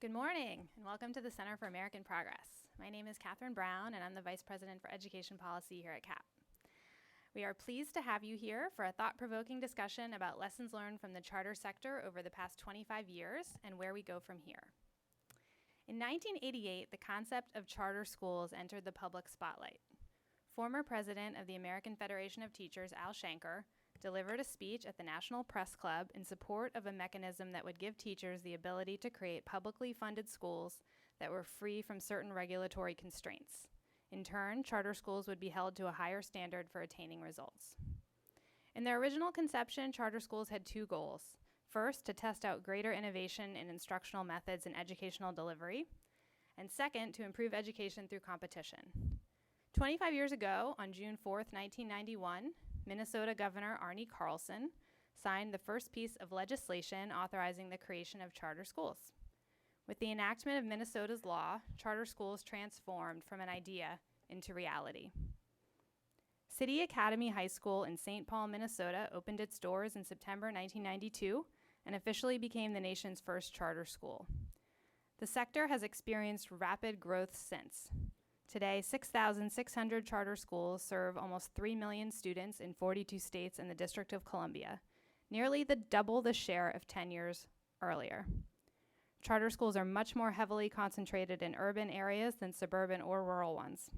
Good morning, and welcome to the Center for American Progress. My name is Catherine Brown, and I'm the Vice President for Education Policy here at CAP. We are pleased to have you here for a thought-provoking discussion about lessons learned from the charter sector over the past 25 years and where we go from here. In 1988, the concept of charter schools entered the public spotlight. Former president of the American Federation of Teachers, Al Shanker, delivered a speech at the National Press Club in support of a mechanism that would give teachers the ability to create publicly funded schools that were free from certain regulatory constraints. In turn, charter schools would be held to a higher standard for attaining results. In their original conception, charter schools had two goals. First, to test out greater innovation in instructional methods and educational delivery, and second, to improve education through competition. 25 years ago, on June 4th, 1991, Minnesota Governor Arne Carlson signed the first piece of legislation authorizing the creation of charter schools. With the enactment of Minnesota's law, charter schools transformed from an idea into reality. City Academy High School in St. Paul, Minnesota opened its doors in September 1992 and officially became the nation's first charter school. The sector has experienced rapid growth since. Today, 6,600 charter schools serve almost 3 million students in 42 states and the District of Columbia, nearly double the share of 10 years earlier. Charter schools are much more heavily concentrated in urban areas than suburban or rural ones.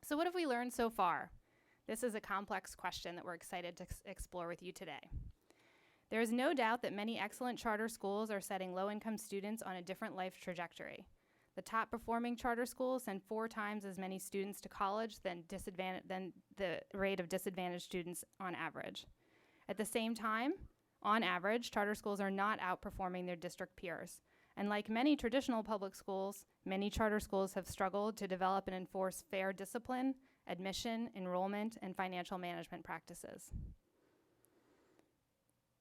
So what have we learned so far? This is a complex question that we're excited to explore with you today. There is no doubt that many excellent charter schools are setting low-income students on a different life trajectory. The top-performing charter schools send 4 times as many students to college than the rate of disadvantaged students on average. At the same time, on average, charter schools are not outperforming their district peers. And like many traditional public schools, many charter schools have struggled to develop and enforce fair discipline, admission, enrollment, and financial management practices.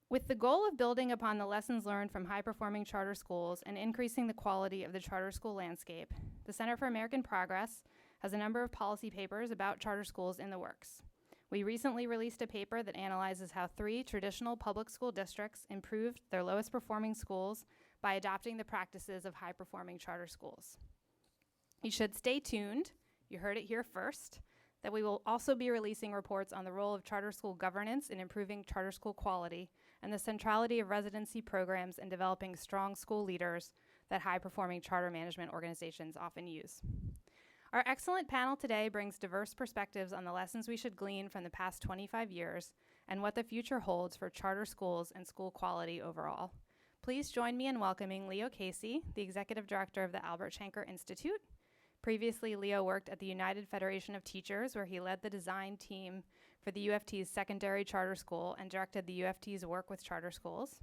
With the goal of building upon the lessons learned from high-performing charter schools and increasing the quality of the charter school landscape, the Center for American Progress has a number of policy papers about charter schools in the works. We recently released a paper that analyzes how 3 traditional public school districts improved their lowest-performing schools by adopting the practices of high-performing charter schools. You should stay tuned. You heard it here first, that we will also be releasing reports on the role of charter school governance in improving charter school quality and the centrality of residency programs in developing strong school leaders that high-performing charter management organizations often use. Our excellent panel today brings diverse perspectives on the lessons we should glean from the past 25 years and what the future holds for charter schools and school quality overall. Please join me in welcoming Leo Casey, the Executive Director of the Albert Shanker Institute. Previously, Leo worked at the United Federation of Teachers, where he led the design team for the UFT's secondary charter school and directed the UFT's work with charter schools.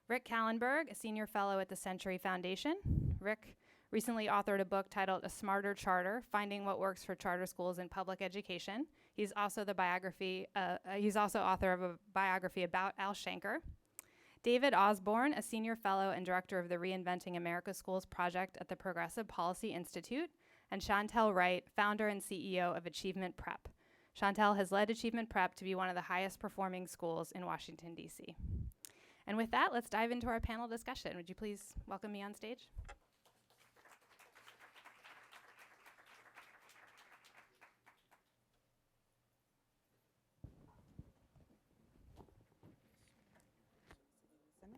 Rick Kallenberg, a senior fellow at the Century Foundation. Rick recently authored a book titled A Smarter Charter, Finding What Works for Charter Schools in Public Education. He's also author of a biography about Al Shanker. David Osborne, a senior fellow and director of the Reinventing America Schools project at the Progressive Policy Institute, and Chantel Wright, founder and CEO of Achievement Prep. Chantel has led Achievement Prep to be one of the highest performing schools in Washington, D.C. And with that, let's dive into our panel discussion. Would you please welcome me on stage?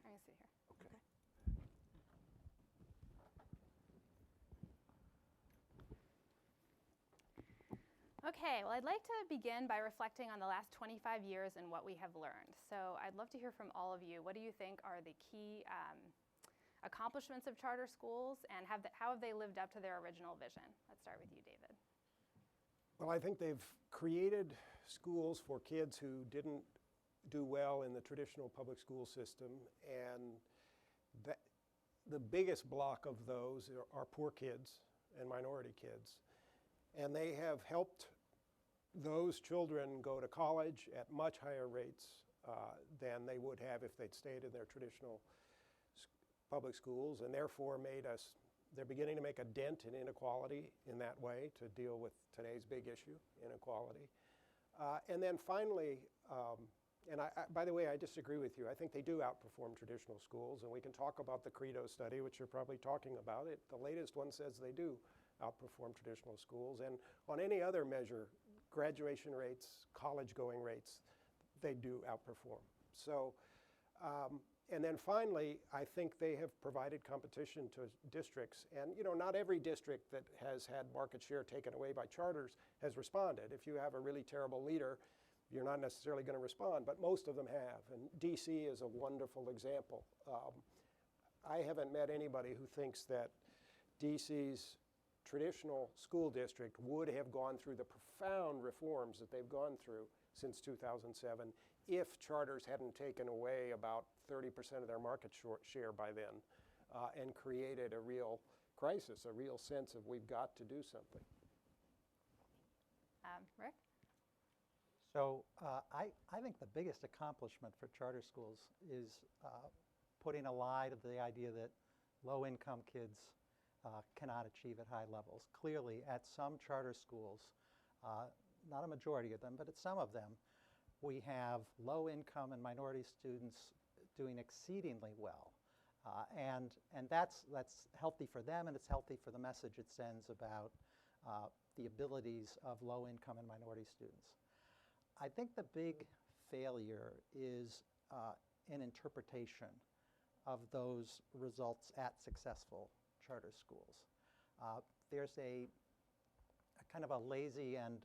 I see here. Okay. Okay, well, I'd like to begin by reflecting on the last 25 years and what we have learned. So I'd love to hear from all of you. What do you think are the key accomplishments of charter schools, and how have they lived up to their original vision? Let's start with you, David. Well, I think they've created schools for kids who didn't do well in the traditional public school system, and the biggest block of those are poor kids and minority kids. And they have helped those children go to college at much higher rates than they would have if they'd stayed in their traditional public schools, and therefore they're beginning to make a dent in inequality in that way to deal with today's big issue, inequality. And then finally, And by the way, I disagree with you. I think they do outperform traditional schools, and we can talk about the Credo study, which you're probably talking about. The latest one says they do outperform traditional schools. And on any other measure, graduation rates, college-going rates, they do outperform. So, and then finally, I think they have provided competition to districts. And not every district that has had market share taken away by charters has responded. If you have a really terrible leader, you're not necessarily going to respond, but most of them have. And DC is a wonderful example. I haven't met anybody who thinks that DC's traditional school district would have gone through the profound reforms that they've gone through since 2007 if charters hadn't taken away about 30% of their market share by then and created a real crisis, a real sense of we've got to do something. Rick? So I think the biggest accomplishment for charter schools is putting a lie to the idea that low-income kids cannot achieve at high levels. Clearly, at some charter schools, not a majority of them, but at some of them, we have low-income and minority students doing exceedingly well. And that's healthy for them, and it's healthy for the message it sends about the abilities of low-income and minority students. I think the big failure is an interpretation of those results at successful charter schools. There's a kind of a lazy and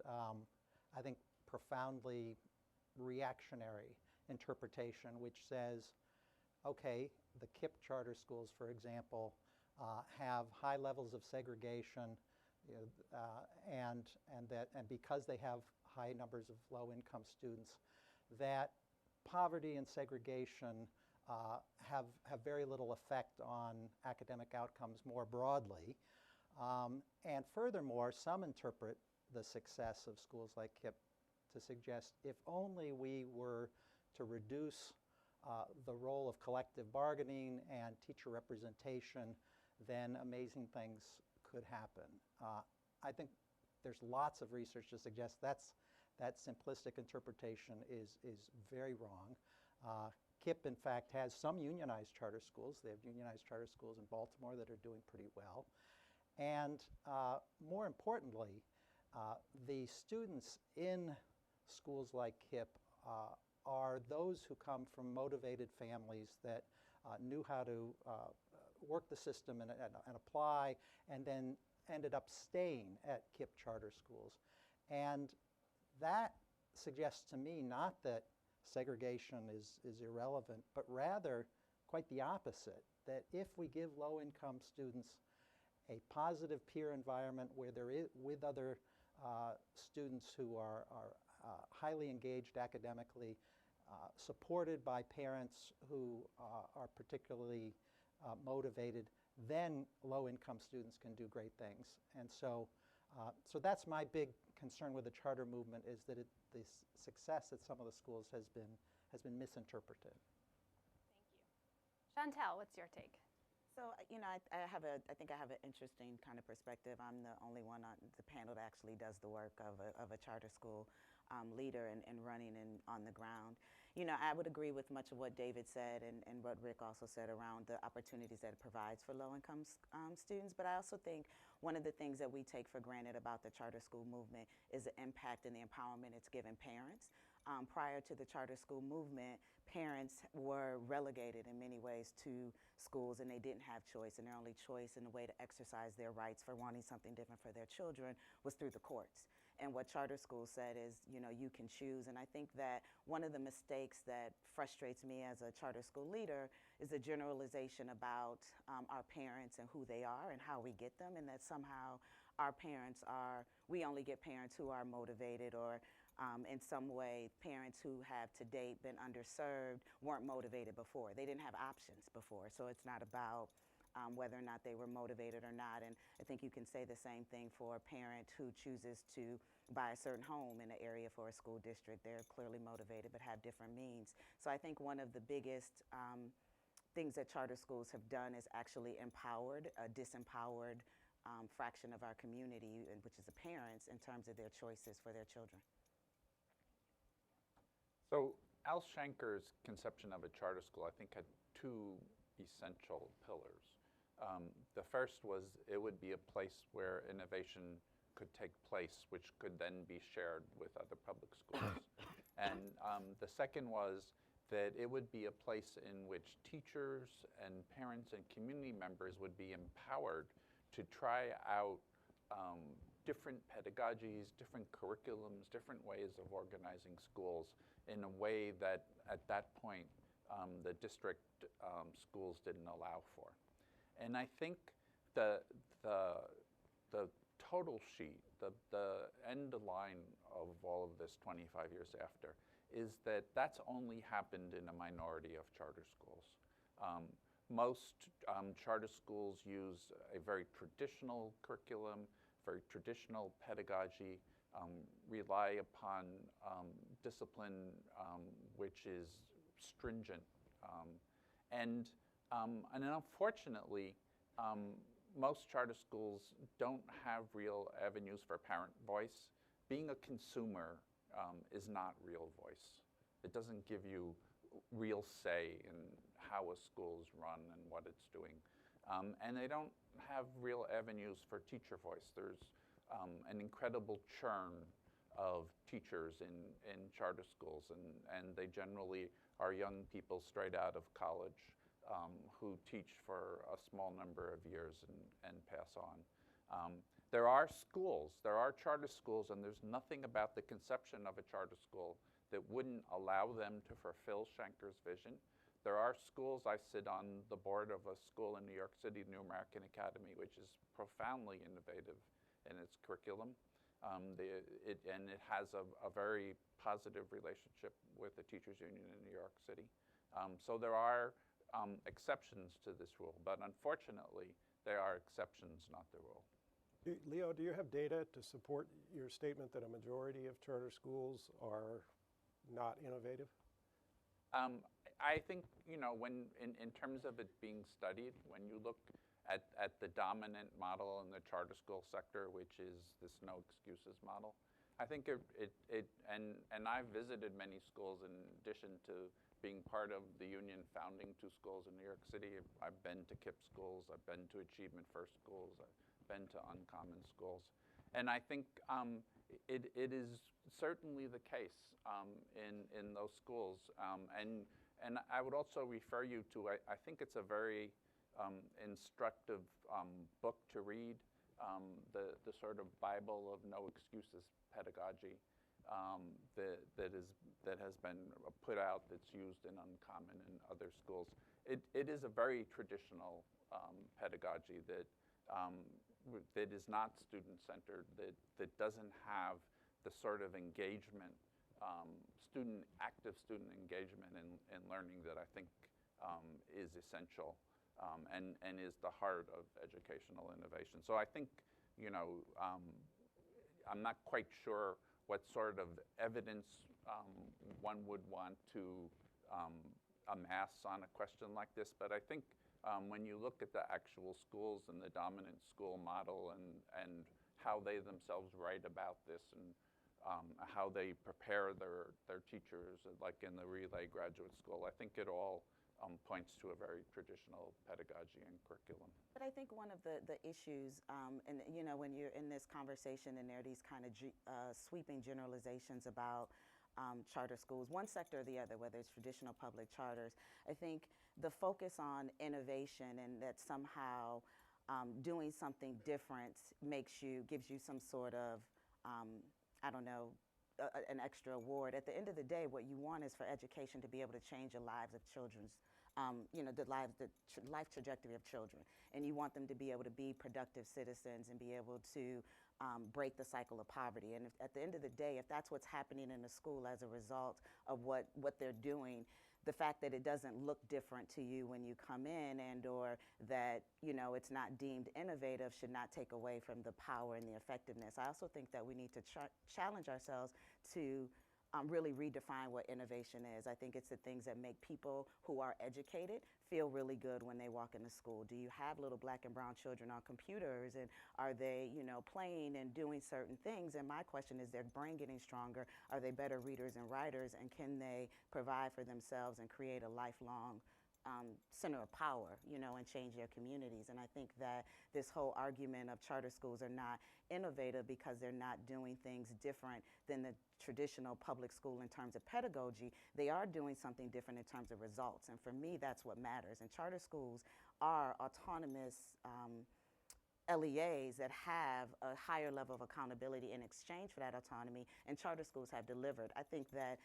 I think profoundly reactionary interpretation which says, okay, the KIPP charter schools, for example, have high levels of segregation, and because they have high numbers of low-income students, that poverty and segregation have very little effect on academic outcomes more broadly. And furthermore, some interpret the success of schools like KIPP to suggest if only we were to reduce the role of collective bargaining and teacher representation, then amazing things could happen. I think there's lots of research to suggest that simplistic interpretation is very wrong. KIPP, in fact, has some unionized charter schools. They have unionized charter schools in Baltimore that are doing pretty well. And more importantly, the students in schools like KIPP are those who come from motivated families that knew how to work the system and apply, and then ended up staying at KIPP charter schools. And that suggests to me not that segregation is irrelevant, but rather quite the opposite, that if we give low-income students a positive peer environment where they're with other students who are highly engaged academically, supported by parents who are particularly motivated, then low-income students can do great things. And so that's my big concern with the charter movement, is that the success at some of the schools has been misinterpreted. Thank you. Chantel, what's your take? So, I think I have an interesting kind of perspective. I'm the only one on the panel that actually does the work of a charter school leader and running on the ground. I would agree with much of what David said and what Rick also said around the opportunities that it provides for low-income students. But I also think one of the things that we take for granted about the charter school movement is the impact and the empowerment it's given parents. Prior to the charter school movement, parents were relegated in many ways to schools, and they didn't have choice, and their only choice and the way to exercise their rights for wanting something different for their children was through the courts. And what charter schools said is, you can choose. And I think that one of the mistakes that frustrates me as a charter school leader is the generalization about our parents and who they are and how we get them, and that somehow we only get parents who are motivated, or in some way, parents who have to date been underserved weren't motivated before. They didn't have options before. So it's not about whether or not they were motivated or not. And I think you can say the same thing for a parent who chooses to buy a certain home in an area for a school district. They're clearly motivated but have different means. So I think one of the biggest things that charter schools have done is actually empowered a disempowered fraction of our community, which is the parents, in terms of their choices for their children. So Al Shanker's conception of a charter school, I think, had two essential pillars. The first was it would be a place where innovation could take place, which could then be shared with other public schools. And the second was that it would be a place in which teachers and parents and community members would be empowered to try out different pedagogies, different curriculums, different ways of organizing schools in a way that at that point the district schools didn't allow for. And I think the total sheet, the end line of all of this 25 years after, is that that's only happened in a minority of charter schools. Most charter schools use a very traditional curriculum, very traditional pedagogy, rely upon discipline which is stringent. And unfortunately, most charter schools don't have real avenues for parent voice. Being a consumer is not real voice. It doesn't give you real say in how a school is run and what it's doing. And they don't have real avenues for teacher voice. There's an incredible churn of teachers in charter schools, and they generally are young people straight out of college who teach for a small number of years and pass on. There are schools, there are charter schools, and there's nothing about the conception of a charter school that wouldn't allow them to fulfill Shanker's vision. There are schools, I sit on the board of a school in New York City, New American Academy, which is profoundly innovative in its curriculum. And it has a very positive relationship with the Teachers Union in New York City. So there are exceptions to this rule, but unfortunately, there are exceptions, not the rule. Leo, do you have data to support your statement that a majority of charter schools are not innovative? I think, when in terms of it being studied, when you look at the dominant model in the charter school sector, which is this no excuses model, I think and I've visited many schools in addition to being part of the union founding 2 schools in New York City. I've been to KIPP schools, I've been to Achievement First schools, I've been to Uncommon schools. And I think it is certainly the case in those schools. And I would also refer you to, I think it's a very instructive book to read, the sort of Bible of no excuses pedagogy that has been put out, that's used in Uncommon and other schools. It is a very traditional pedagogy that is not student-centered, that doesn't have the sort of engagement, active student engagement in learning that I think is essential and is the heart of educational innovation. So I think, I'm not quite sure what sort of evidence one would want to amass on a question like this, but I think when you look at the actual schools and the dominant school model and how they themselves write about this and how they prepare their teachers, like in the Relay Graduate School, I think it all points to a very traditional pedagogy and curriculum. But I think one of the issues, and when you're in this conversation and there are these kind of sweeping generalizations about charter schools, one sector or the other, whether it's traditional public charters, I think the focus on innovation and that somehow doing something different gives you some sort of, an extra award. At the end of the day, what you want is for education to be able to change the lives of children's, the life trajectory of children. And you want them to be able to be productive citizens and be able to break the cycle of poverty. And at the end of the day, if that's what's happening in the school as a result of what they're doing, the fact that it doesn't look different to you when you come in or that, it's not deemed innovative should not take away from the power and the effectiveness. I also think that we need to challenge ourselves to really redefine what innovation is. I think it's the things that make people who are educated feel really good when they walk into school. Do you have little black and brown children on computers, and are they, playing and doing certain things? And my question is, their brain getting stronger? Are they better readers and writers? And can they provide for themselves and create a lifelong center of power, and change their communities? And I think that this whole argument of charter schools are not innovative because they're not doing things different than the traditional public school in terms of pedagogy. They are doing something different in terms of results. And for me, that's what matters. And charter schools are autonomous LEAs that have a higher level of accountability in exchange for that autonomy, and charter schools have delivered. I think that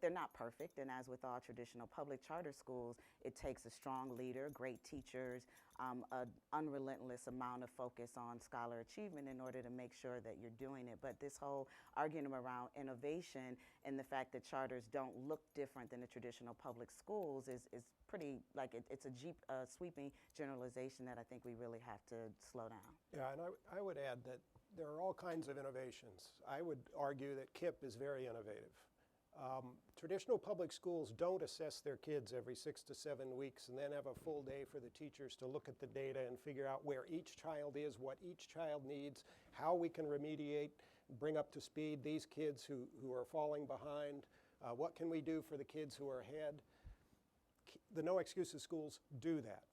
they're not perfect, and as with all traditional public charter schools, it takes a strong leader, great teachers, an unrelentless amount of focus on scholar achievement in order to make sure that you're doing it. But this whole argument around innovation and the fact that charters don't look different than the traditional public schools is pretty, it's a sweeping generalization that I think we really have to slow down. Yeah, and I would add that there are all kinds of innovations. I would argue that KIPP is very innovative. Traditional public schools don't assess their kids every 6 to 7 weeks and then have a full day for the teachers to look at the data and figure out where each child is, what each child needs, how we can remediate, bring up to speed these kids who are falling behind, what can we do for the kids who are ahead. The no excuses schools do that.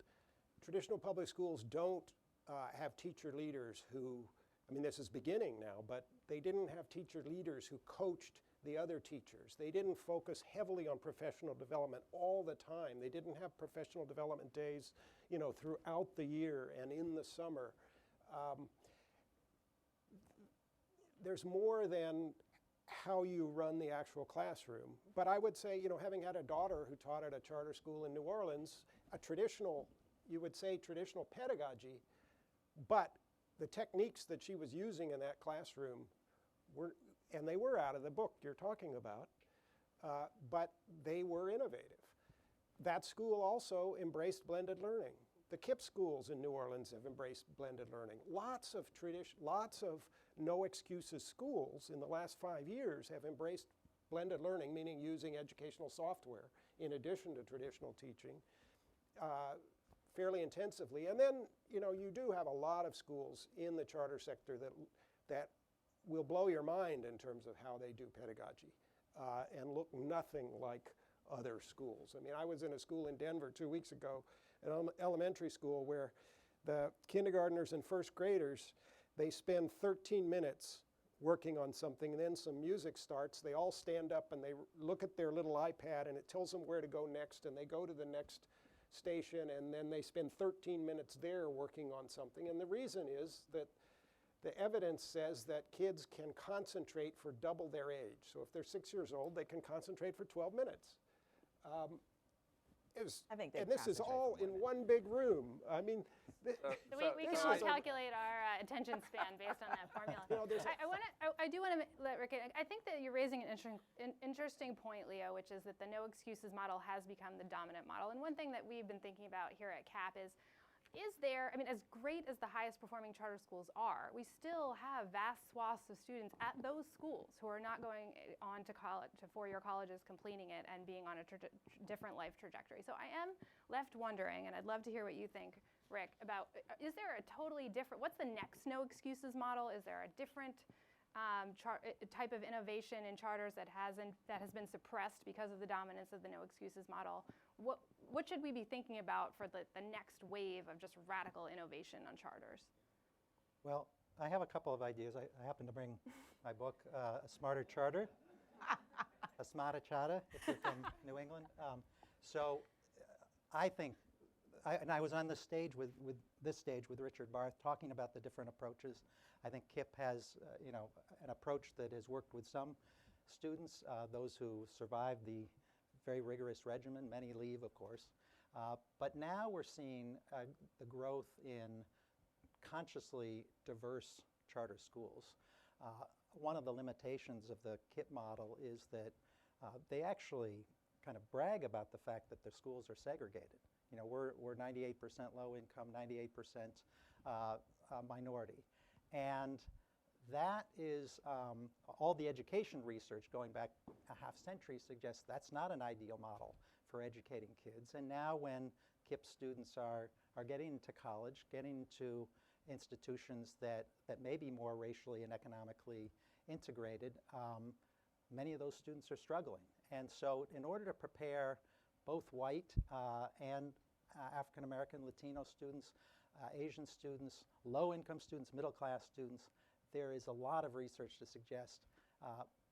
Traditional public schools don't have teacher leaders who, this is beginning now, but they didn't have teacher leaders who coached the other teachers. They didn't focus heavily on professional development all the time. They didn't have professional development days, throughout the year and in the summer. There's more than how you run the actual classroom. But I would say, having had a daughter who taught at a charter school in New Orleans, you would say traditional pedagogy, but the techniques that she was using in that classroom and they were out of the book you're talking about, but they were innovative. That school also embraced blended learning. The KIPP schools in New Orleans have embraced blended learning. Lots of no excuses schools in the last 5 years have embraced blended learning, meaning using educational software in addition to traditional teaching fairly intensively. And then, you do have a lot of schools in the charter sector that will blow your mind in terms of how they do pedagogy and look nothing like other schools. I was in a school in Denver 2 weeks ago, an elementary school, where the kindergartners and first graders, they spend 13 minutes working on something, and then some music starts. They all stand up and they look at their little iPad, and it tells them where to go next, and they go to the next station, and then they spend 13 minutes there working on something. And the reason is that the evidence says that kids can concentrate for double their age. So if they're 6 years old, they can concentrate for 12 minutes. And this is all in one big room. We can all calculate our attention span based on that formula. I do want to let Rick in. I think that you're raising an interesting point, Leo, which is that the no excuses model has become the dominant model. And one thing that we've been thinking about here at CAP is there, as great as the highest performing charter schools are, we still have vast swaths of students at those schools who are not going on to college, to four-year colleges, completing it, and being on a different life trajectory. So I am left wondering, and I'd love to hear what you think, Rick, about, is there a totally different, what's the next no excuses model? Is there a different type of innovation in charters that has been suppressed because of the dominance of the no excuses model? What should we be thinking about for the next wave of just radical innovation on charters? Well, I have a couple of ideas. I happen to bring my book, A Smarter Charter, A Smarter Charter, if you're from New England. I think, and I was on this stage with Richard Barth talking about the different approaches. I think KIPP has an approach that has worked with some students, those who survive the very rigorous regimen. Many leave, of course. But now we're seeing the growth in consciously diverse charter schools. One of the limitations of the KIPP model is that they actually kind of brag about the fact that their schools are segregated. We're 98% low income, 98% minority. And that is, all the education research going back a half century suggests that's not an ideal model for educating kids. And now when KIPP students are getting into college, getting into institutions that may be more racially and economically integrated, many of those students are struggling. And so in order to prepare both white and African American, Latino students, Asian students, low-income students, middle-class students, there is a lot of research to suggest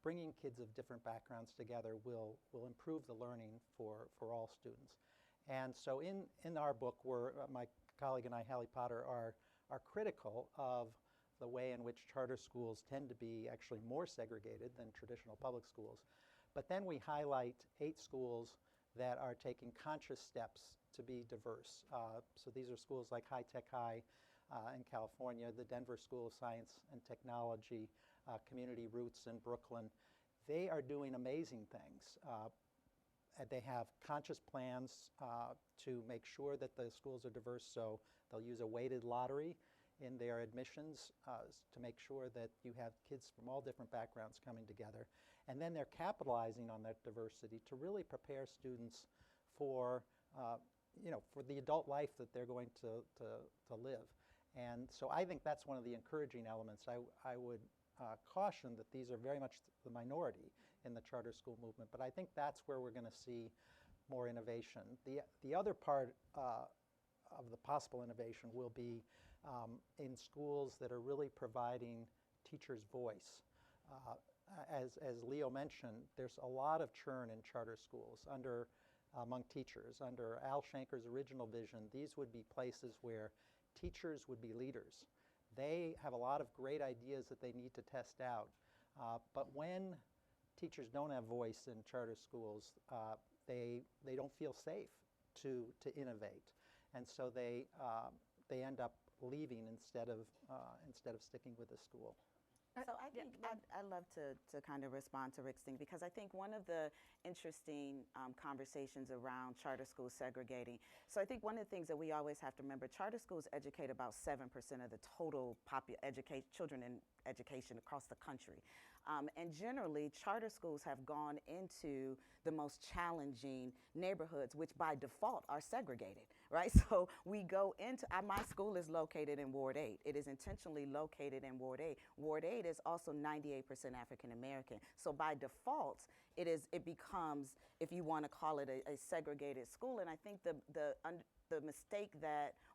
bringing kids of different backgrounds together will improve the learning for all students. And so in our book, my colleague and I, Hallie Potter, are critical of the way in which charter schools tend to be actually more segregated than traditional public schools. But then we highlight 8 schools that are taking conscious steps to be diverse. So these are schools like High Tech High in California, the Denver School of Science and Technology, Community Roots in Brooklyn. They are doing amazing things. They have conscious plans to make sure that the schools are diverse, so they'll use a weighted lottery in their admissions to make sure that you have kids from all different backgrounds coming together. And then they're capitalizing on that diversity to really prepare students for, for the adult life that they're going to live. And so I think that's one of the encouraging elements. I would caution that these are very much the minority in the charter school movement, but I think that's where we're going to see more innovation. The other part of the possible innovation will be in schools that are really providing teachers' voice. As Leo mentioned, there's a lot of churn in charter schools among teachers. Under Al Shanker's original vision, these would be places where teachers would be leaders. They have a lot of great ideas that they need to test out. But when teachers don't have voice in charter schools, they don't feel safe to innovate. And so they end up leaving instead of sticking with the school. So I think I'd love to kind of respond to Rick's thing, because I think one of the interesting conversations around charter schools segregating. So I think one of the things that we always have to remember, charter schools educate about 7% of the total children in education across the country. And generally, charter schools have gone into the most challenging neighborhoods, which by default are segregated, right? So we go into, my school is located in Ward 8. It is intentionally located in Ward 8. Ward 8 is also 98% African American. So by default, it becomes, if you want to call it a segregated school. And I think the mistake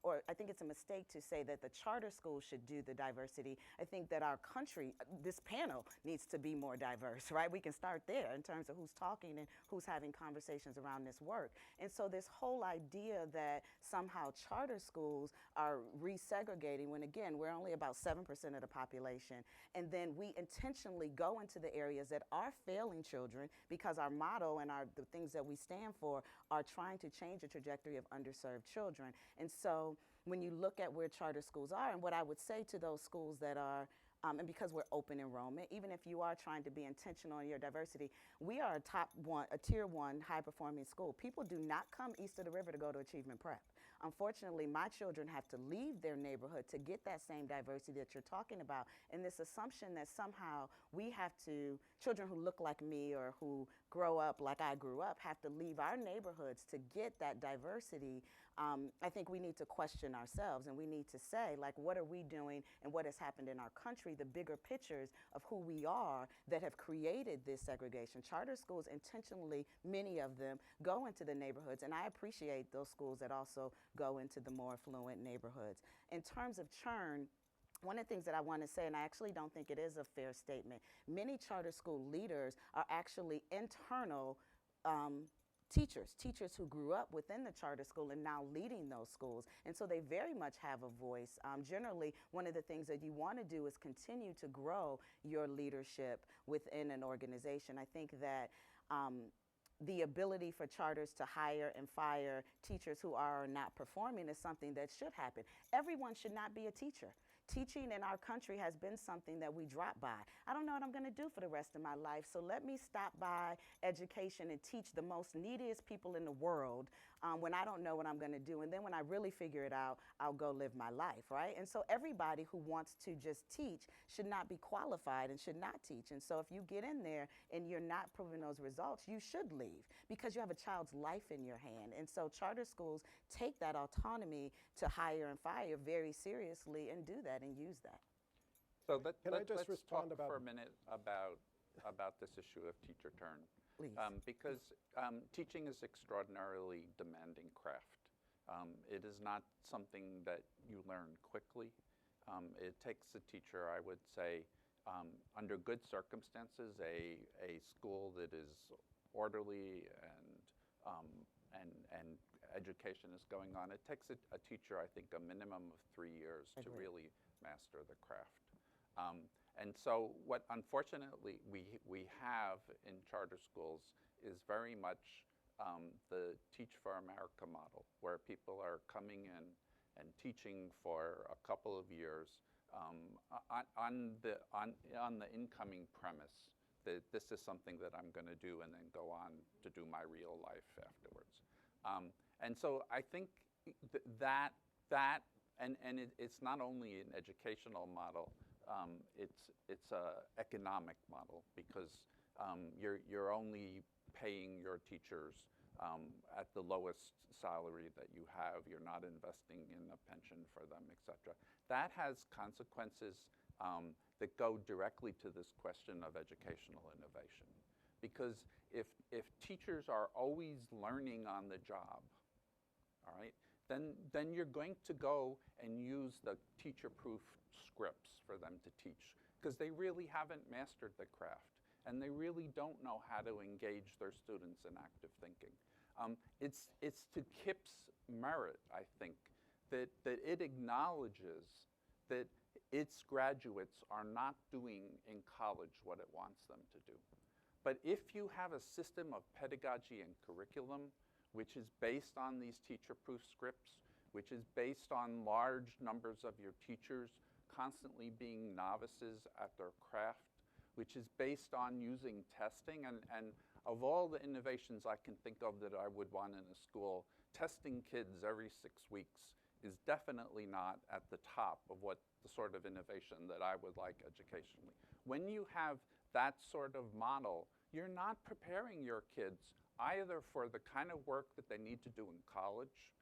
or I think it's a mistake to say that the charter schools should do the diversity. I think that our country, this panel, needs to be more diverse, right? We can start there in terms of who's talking and who's having conversations around this work. And so this whole idea that somehow charter schools are resegregating, when again, we're only about 7% of the population, and then we intentionally go into the areas that are failing children because our motto and the things that we stand for are trying to change the trajectory of underserved children. And so when you look at where charter schools are, and what I would say to those schools that are, and because we're open enrollment, even if you are trying to be intentional in your diversity, we are a tier 1 high performing school. People do not come east of the river to go to Achievement Prep. Unfortunately, my children have to leave their neighborhood to get that same diversity that you're talking about. And this assumption that somehow children who look like me or who grow up like I grew up have to leave our neighborhoods to get that diversity. I think we need to question ourselves, and we need to say, like, what are we doing and what has happened in our country, the bigger pictures of who we are that have created this segregation. Charter schools intentionally, many of them, go into the neighborhoods, and I appreciate those schools that also go into the more affluent neighborhoods. In terms of churn, one of the things that I want to say, and I actually don't think it is a fair statement, many charter school leaders are actually internal teachers who grew up within the charter school and now leading those schools. And so they very much have a voice. Generally, one of the things that you want to do is continue to grow your leadership within an organization. I think that the ability for charters to hire and fire teachers who are not performing is something that should happen. Everyone should not be a teacher. teaching in our country has been something that we drop by. I don't know what I'm going to do for the rest of my life, so let me stop by education and teach the most neediest people in the world when I don't know what I'm going to do. And then when I really figure it out, I'll go live my life, right? And so everybody who wants to just teach should not be qualified and should not teach. And so if you get in there and you're not proving those results, you should leave because you have a child's life in your hand. And so charter schools take that autonomy to hire and fire very seriously and do that and use that. So Can I just let's respond talk about- for a minute about this issue of teacher turn. Please. Because teaching is extraordinarily demanding craft. It is not something that you learn quickly. It takes a teacher, I would say, under good circumstances, a school that is orderly and education is going on. It takes a teacher, I think, a minimum of 3 years to really master the craft. And so what unfortunately we have in charter schools is very much the Teach for America model, where people are coming in and teaching for a couple of years on the incoming premise that this is something that I'm going to do and then go on to do my real life afterwards. And so I think that it's not only an educational model, it's a economic model, because you're only paying your teachers at the lowest salary that you have. You're not investing in a pension for them, et cetera. That has consequences that go directly to this question of educational innovation. Because if teachers are always learning on the job, all right, then you're going to go and use the teacher-proof scripts for them to teach, because they really haven't mastered the craft and they really don't know how to engage their students in active thinking. It's to KIPP's merit, I think, that it acknowledges that its graduates are not doing in college what it wants them to do. But if you have a system of pedagogy and curriculum which is based on these teacher-proof scripts, which is based on large numbers of your teachers constantly being novices at their craft, which is based on using testing, and of all the innovations I can think of that I would want in a school, testing kids every 6 weeks is definitely not at the top of what the sort of innovation that I would like educationally. When you have that sort of model, you're not preparing your kids either for the kind of work that they need to do in college,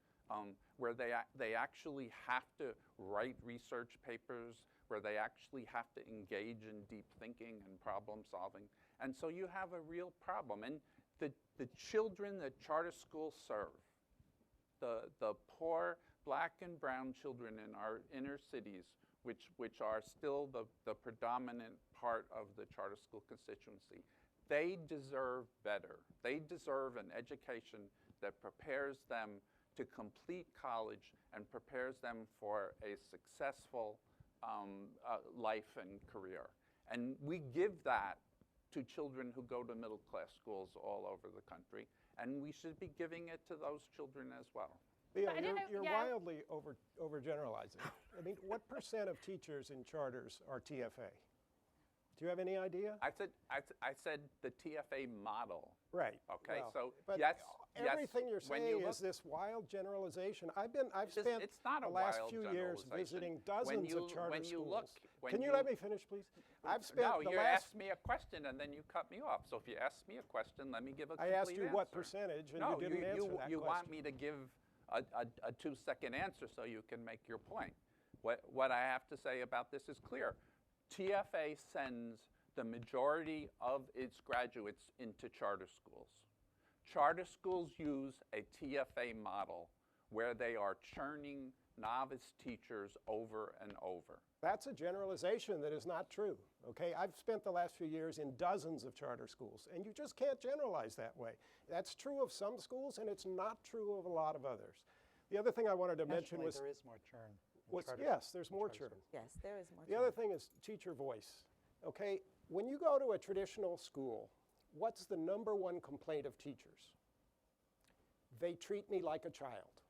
where they actually have to write research papers, where they actually have to engage in deep thinking and problem solving. And so you have a real problem. And the children that charter schools serve, the poor black and brown children in our inner cities, which are still the predominant part of the charter school constituency, they deserve better. They deserve an education that prepares them to complete college and prepares them for a successful life and career. And we give that to children who go to middle-class schools all over the country, and we should be giving it to those children as well. Yeah, I didn't know- you're yeah. wildly overgeneralizing. I mean, what % of teachers in charters are TFA? Do you have any idea? I said the TFA model. Right. Okay, well, so but yes, everything you're when saying you is this wild generalization. I've spent it's not a the last wild few years generalization. visiting dozens of charter when you schools. look, when Can you let me finish, please? I've spent no, the you last. asked me a question and then you cut me off. So if you asked me a question, let me give a I complete asked you what answer. percentage, and No, you didn't answer that you question. want me to give a 2-second answer so you can make your point. What I have to say about this is clear. TFA sends the majority of its graduates into charter schools. Charter schools use a TFA model where they are churning novice teachers over and over. That's a generalization that is not true, okay? I've spent the last few years in dozens of charter schools, and you just can't generalize that way. That's true of some schools, and it's not true of a lot of others. The other thing I wanted to mention Nationally, was, there is more churn. in charter yes, there's more charter churn. schools. Yes, there is more. The other thing is teacher voice, okay? When you go to a traditional school, what's the #1 complaint of teachers? They treat me like a child.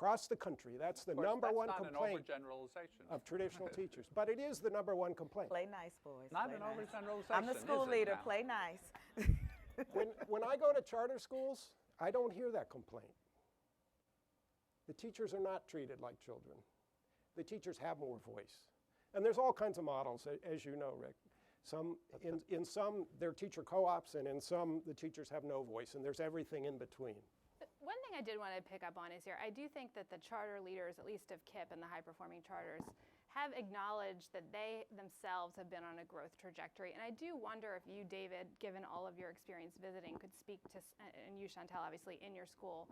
across the country. That's the Of course, number one that's not complaint an overgeneralization. of traditional teachers. But it is the number one complaint. Play nice, boys. Not play an nice. overgeneralization. I'm the school is it leader. now? Play nice. When I go to charter schools, I don't hear that complaint. The teachers are not treated like children. The teachers have more voice. And there's all kinds of models, as you know, Rick. In some, they're teacher co-ops, and in some, the teachers have no voice, and there's everything in between. One thing I did want to pick up on is here, I do think that the charter leaders, at least of KIPP and the high-performing charters, have acknowledged that they themselves have been on a growth trajectory. And I do wonder if you, David, given all of your experience visiting, could speak to, and you, Chantel, obviously, in your school.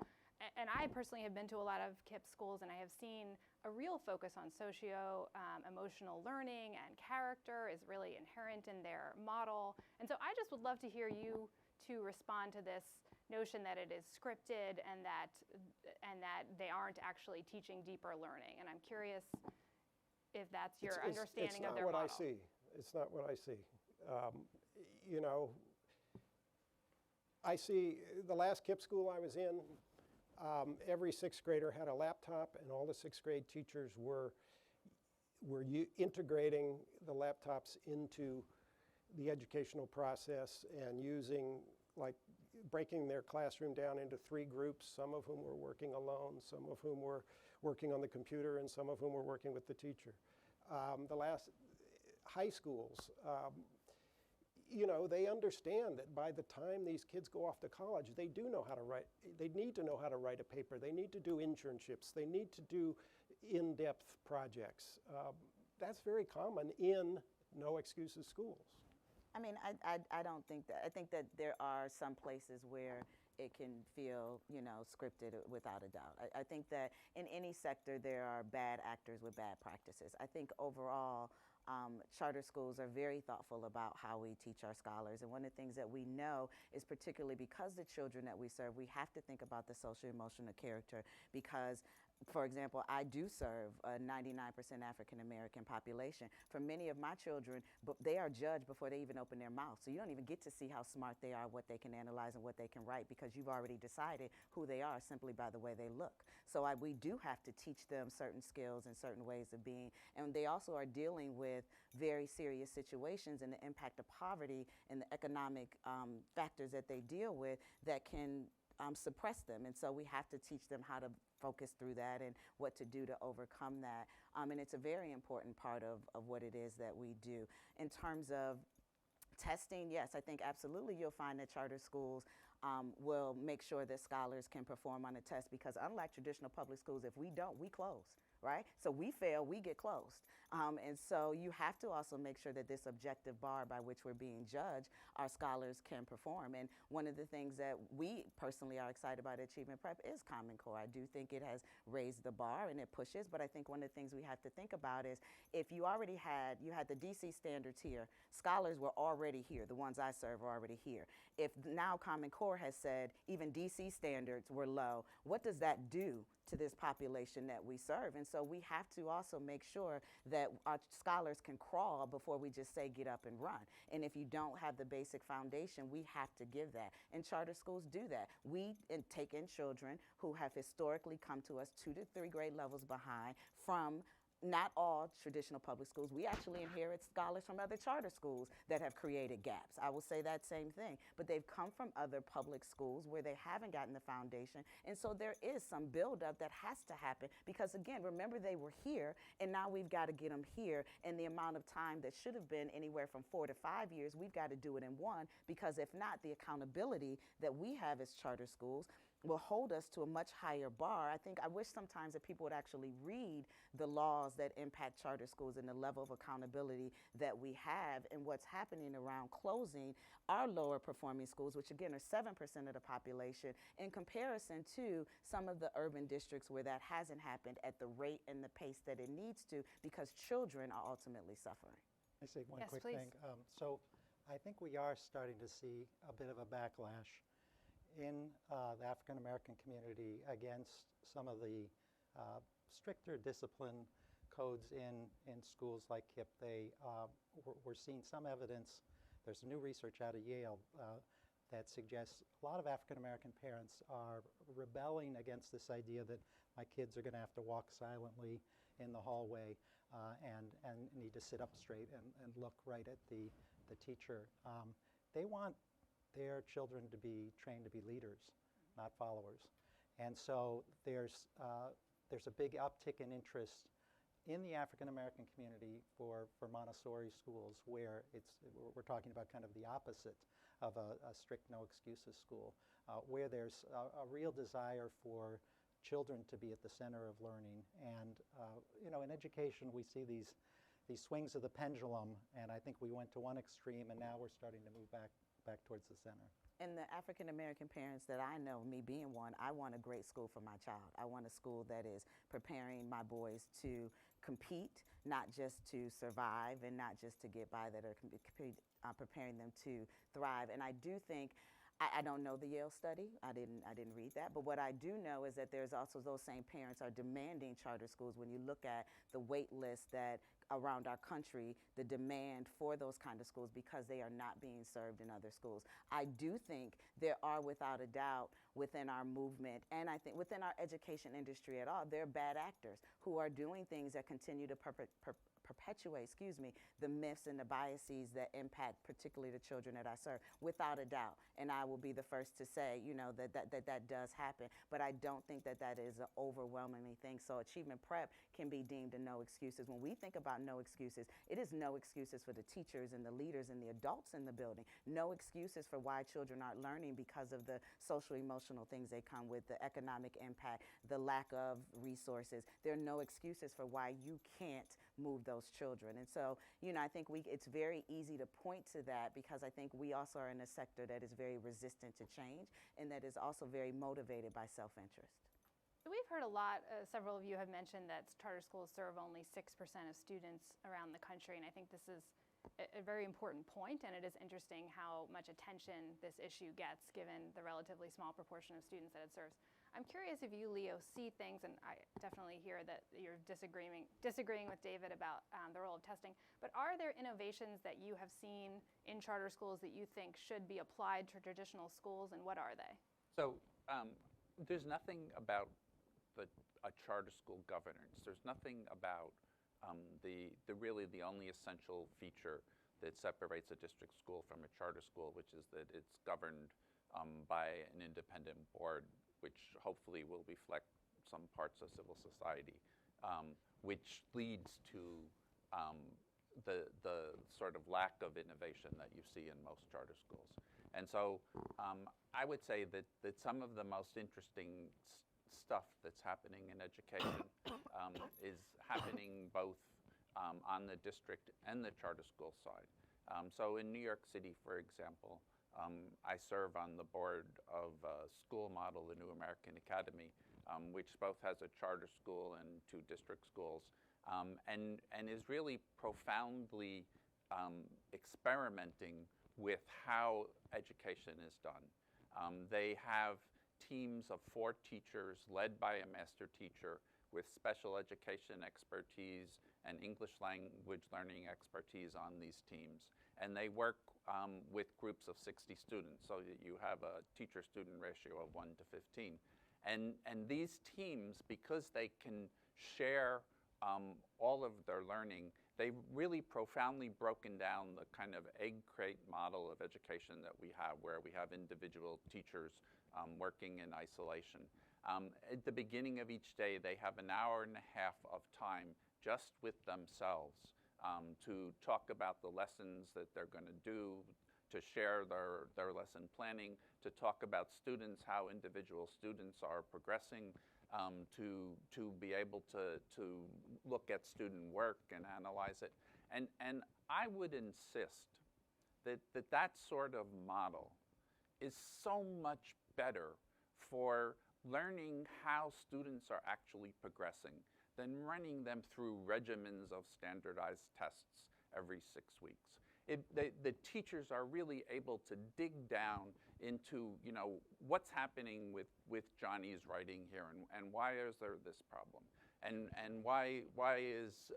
And I personally have been to a lot of KIPP schools, and I have seen a real focus on socio-emotional learning, and character is really inherent in their model. And so I just would love to hear you to respond to this notion that it is scripted and that they aren't actually teaching deeper learning. And I'm curious if that's your understanding of their model. It's not what I see. You know, I see the last KIPP school I was in, every sixth grader had a laptop, and all the sixth grade teachers were integrating the laptops into the educational process and using, like, breaking their classroom down into 3 groups, some of whom were working alone, some of whom were working on the computer, and some of whom were working with the teacher. The last high schools, you know, they understand that by the time these kids go off to college, they do know how to write. They need to know how to write a paper. They need to do internships. They need to do in-depth projects. That's very common in no excuses schools. I mean, I don't think that. I think that there are some places where it can feel, you know, scripted without a doubt. I think that in any sector there are bad actors with bad practices. I think overall, charter schools are very thoughtful about how we teach our scholars. And one of the things that we know is, particularly because the children that we serve, we have to think about the social emotional character because, for example, I do serve a 99% African American population. For many of my children, they are judged before they even open their mouth. So you don't even get to see how smart they are, what they can analyze, and what they can write, because you've already decided who they are simply by the way they look. So we do have to teach them certain skills and certain ways of being. And they also are dealing with very serious situations and the impact of poverty and the economic factors that they deal with that can suppress them. And so we have to teach them how to focus through that and what to do to overcome that. And it's a very important part of what it is that we do. In terms of testing, yes, I think absolutely you'll find that charter schools will make sure that scholars can perform on a test, because unlike traditional public schools, if we don't, we close. Right? So we fail, we get closed. And so you have to also make sure that this objective bar by which we're being judged, our scholars can perform. And one of the things that we personally are excited about at Achievement Prep is Common Core. I do think it has raised the bar and it pushes, but I think one of the things we have to think about is if you had the DC standards here, scholars were already here, the ones I serve are already here. If now Common Core has said even DC standards were low, what does that do to this population that we serve? And so we have to also make sure that our scholars can crawl before we just say get up and run. And if you don't have the basic foundation, we have to give that. And charter schools do that. We take in children who have historically come to us 2 to 3 grade levels behind from not all traditional public schools. We actually inherit scholars from other charter schools that have created gaps. I will say that same thing. But they've come from other public schools where they haven't gotten the foundation. And so there is some buildup that has to happen because, again, remember they were here, and now we've got to get them here. And the amount of time that should have been anywhere from 4 to 5 years, we've got to do it in 1, because if not, the accountability that we have as charter schools will hold us to a much higher bar. I wish sometimes that people would actually read the laws that impact charter schools and the level of accountability that we have and what's happening around closing our lower performing schools, which again are 7% of the population, in comparison to some of the urban districts where that hasn't happened at the rate and the pace that it needs to, because children are ultimately suffering. I say one Yes, quick please. thing. So I think we are starting to see a bit of a backlash in the African American community against some of the stricter discipline codes in schools like KIPP. We're seeing some evidence. There's new research out of Yale that suggests a lot of African American parents are rebelling against this idea that my kids are going to have to walk silently in the hallway and need to sit up straight and look right at the teacher. They want their children to be trained to be leaders, not followers. And so there's a big uptick in interest in the African American community for Montessori schools, where we're talking about kind of the opposite of a strict no excuses school, where there's a real desire for children to be at the center of learning. And in education, we see these swings of the pendulum, and I think we went to one extreme, and now we're starting to move back towards the center. And the African American parents that I know, me being one, I want a great school for my child. I want a school that is preparing my boys to compete, not just to survive and not just to get by, that are preparing them to thrive. And I do think, I don't know the Yale study. I didn't read that. But what I do know is that there's also those same parents are demanding charter schools. When you look at the wait list that around our country, the demand for those kind of schools, because they are not being served in other schools. I do think there are, without a doubt, within our movement, and I think within our education industry at all, there are bad actors who are doing things that continue to perpetuate, the myths and the biases that impact particularly the children that I serve, without a doubt. And I will be the first to say, that does happen. But I don't think that is an overwhelmingly thing. So achievement prep can be deemed a no excuses. When we think about no excuses, it is no excuses for the teachers and the leaders and the adults in the building. No excuses for why children aren't learning because of the social emotional things they come with, the economic impact, the lack of resources. There are no excuses for why you can't move those children. And so, I think it's very easy to point to that, because I think we also are in a sector that is very resistant to change and that is also very motivated by self-interest. We've heard a lot, several of you have mentioned that charter schools serve only 6% of students around the country, and I think this is a very important point, and it is interesting how much attention this issue gets given the relatively small proportion of students that it serves. I'm curious if you, Leo, see things, and I definitely hear that you're disagreeing with David about the role of testing, but are there innovations that you have seen in charter schools that you think should be applied to traditional schools, and what are they? So there's nothing about a charter school governance. There's nothing about really the only essential feature that separates a district school from a charter school, which is that it's governed by an independent board, which hopefully will reflect some parts of civil society, which leads to the sort of lack of innovation that you see in most charter schools. And so I would say that some of the most interesting stuff that's happening in education is happening both on the district and the charter school side. So in New York City, for example, I serve on the board of a school model, the New American Academy, which both has a charter school and 2 district schools, and is really profoundly experimenting with how education is done. They have teams of 4 teachers led by a master teacher with special education expertise and English language learning expertise on these teams. And they work with groups of 60 students, so that you have a teacher-student ratio of 1 to 15. And these teams, because they can share all of their learning, they've really profoundly broken down the kind of egg crate model of education that we have, where we have individual teachers working in isolation. At the beginning of each day, they have an hour and a half of time just with themselves to talk about the lessons that they're going to do, to share their lesson planning, to talk about students, how individual students are progressing, to be able to look at student work and analyze it. And I would insist that sort of model is so much better for learning how students are actually progressing than running them through regimens of standardized tests every 6 weeks. The teachers are really able to dig down into, what's happening with Johnny's writing here, and why is there this problem, and why is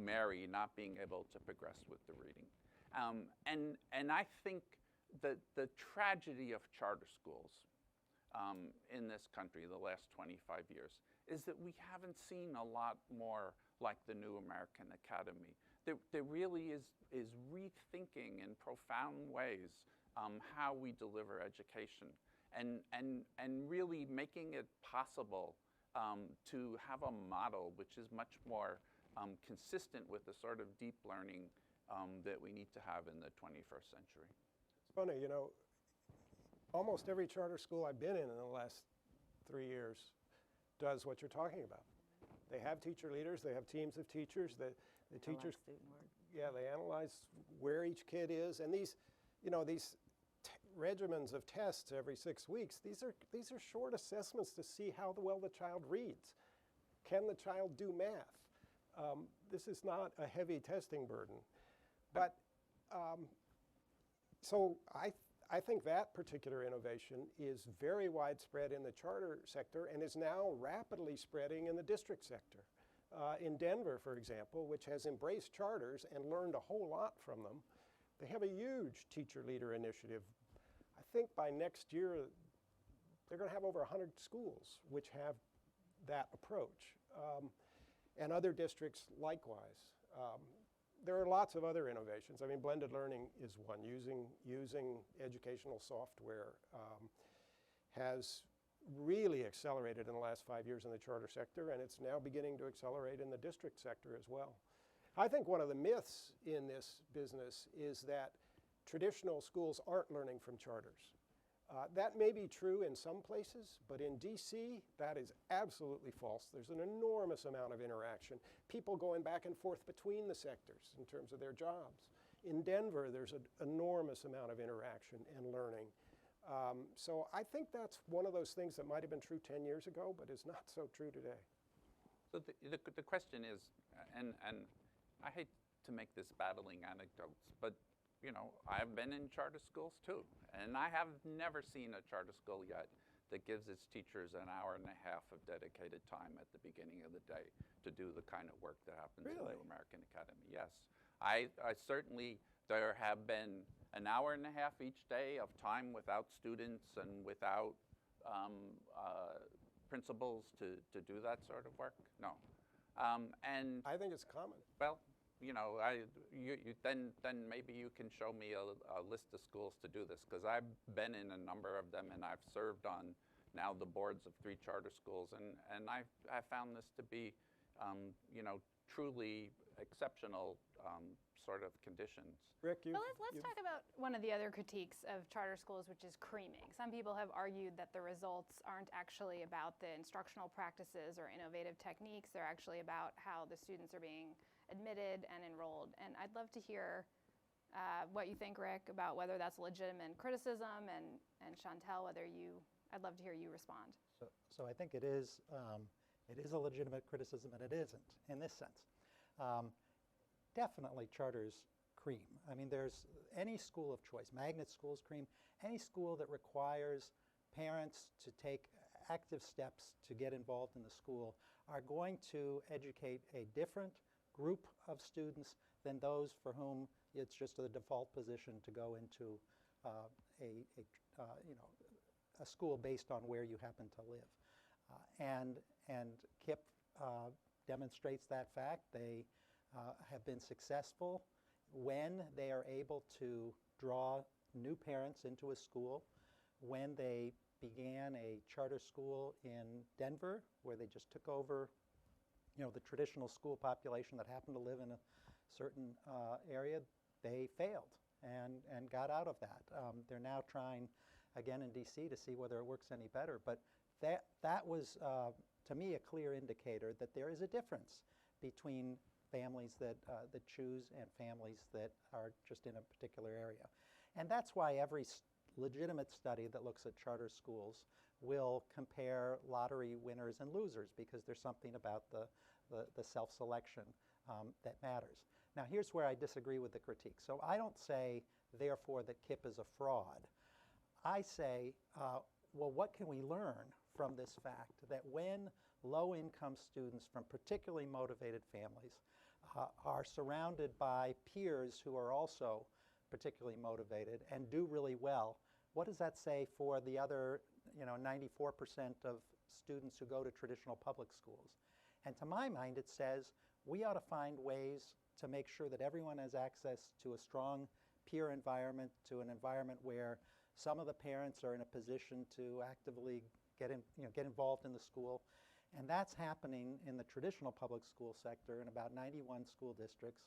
Mary not being able to progress with the reading, and I think that the tragedy of charter schools in this country the last 25 years is that we haven't seen a lot more like the New American Academy. There really is rethinking in profound ways how we deliver education and really making it possible to have a model which is much more consistent with the sort of deep learning that we need to have in the 21st century. It's funny, you know, almost every charter school I've been in the last 3 years does what you're talking about. They have teacher leaders, they have teams of teachers, the teachers, yeah, they analyze where each kid is, and these, you know, these regimens of tests every 6 weeks, these are short assessments to see how well the child reads. Can the child do math? This is not a heavy testing burden. But so I think that particular innovation is very widespread in the charter sector and is now rapidly spreading in the district sector. In Denver, for example, which has embraced charters and learned a whole lot from them, they have a huge teacher leader initiative. I think by next year, they're going to have over 100 schools which have that approach, and other districts likewise. There are lots of other innovations. I mean, blended learning is one. Using educational software has really accelerated in the last 5 years in the charter sector, and it's now beginning to accelerate in the district sector as well. I think one of the myths in this business is that traditional schools aren't learning from charters. That may be true in some places, but in DC, that is absolutely false. There's an enormous amount of interaction. People going back and forth between the sectors in terms of their jobs. In Denver, there's an enormous amount of interaction and learning. So I think that's one of those things that might have been true 10 years ago, but is not so true today. So the question is, and I hate to make this battling anecdotes, but you know, I've been in charter schools too, and I have never seen a charter school yet that gives its teachers an hour and a half of dedicated time at the beginning of the day to do the kind of work that happens in the New American Academy. Yes, I certainly, there have been an hour and a half each day of time without students and without principals to do that sort of work. No, and I think it's common. well, you know, then maybe you can show me a list of schools to do this, because I've been in a number of them and I've served on now the boards of 3 charter schools, and I've found this to be, you know, truly exceptional sort of conditions. Rick, But let's talk about one of the other critiques of charter schools, which is creaming. Some people have argued that the results aren't actually about the instructional practices or innovative techniques. They're actually about how the students are being admitted and enrolled. And I'd love to hear what you think, Rick, about whether that's legitimate criticism, and Chantel, I'd love to hear you respond. So I think it is a legitimate criticism, and it isn't in this sense. Definitely charters cream. I mean, there's any school of choice, magnet schools cream, any school that requires parents to take active steps to get involved in the school are going to educate a different group of students than those for whom it's just the default position to go into a school based on where you happen to live. And KIPP demonstrates that fact. They have been successful when they are able to draw new parents into a school. When they began a charter school in Denver, where they just took over, you know, the traditional school population that happened to live in a certain area, they failed and got out of that. They're now trying again in DC to see whether it works any better. But that was, to me, a clear indicator that there is a difference between families that choose and families that are just in a particular area. And that's why every legitimate study that looks at charter schools will compare lottery winners and losers, because there's something about the self-selection that matters. Now, here's where I disagree with the critique. So I don't say, therefore, that KIPP is a fraud. I say, well, what can we learn from this fact that when low-income students from particularly motivated families are surrounded by peers who are also particularly motivated and do really well, what does that say for the other, 94% of students who go to traditional public schools. And to my mind, it says we ought to find ways to make sure that everyone has access to a strong peer environment, to an environment where some of the parents are in a position to actively get involved in the school. And that's happening in the traditional public school sector in about 91 school districts,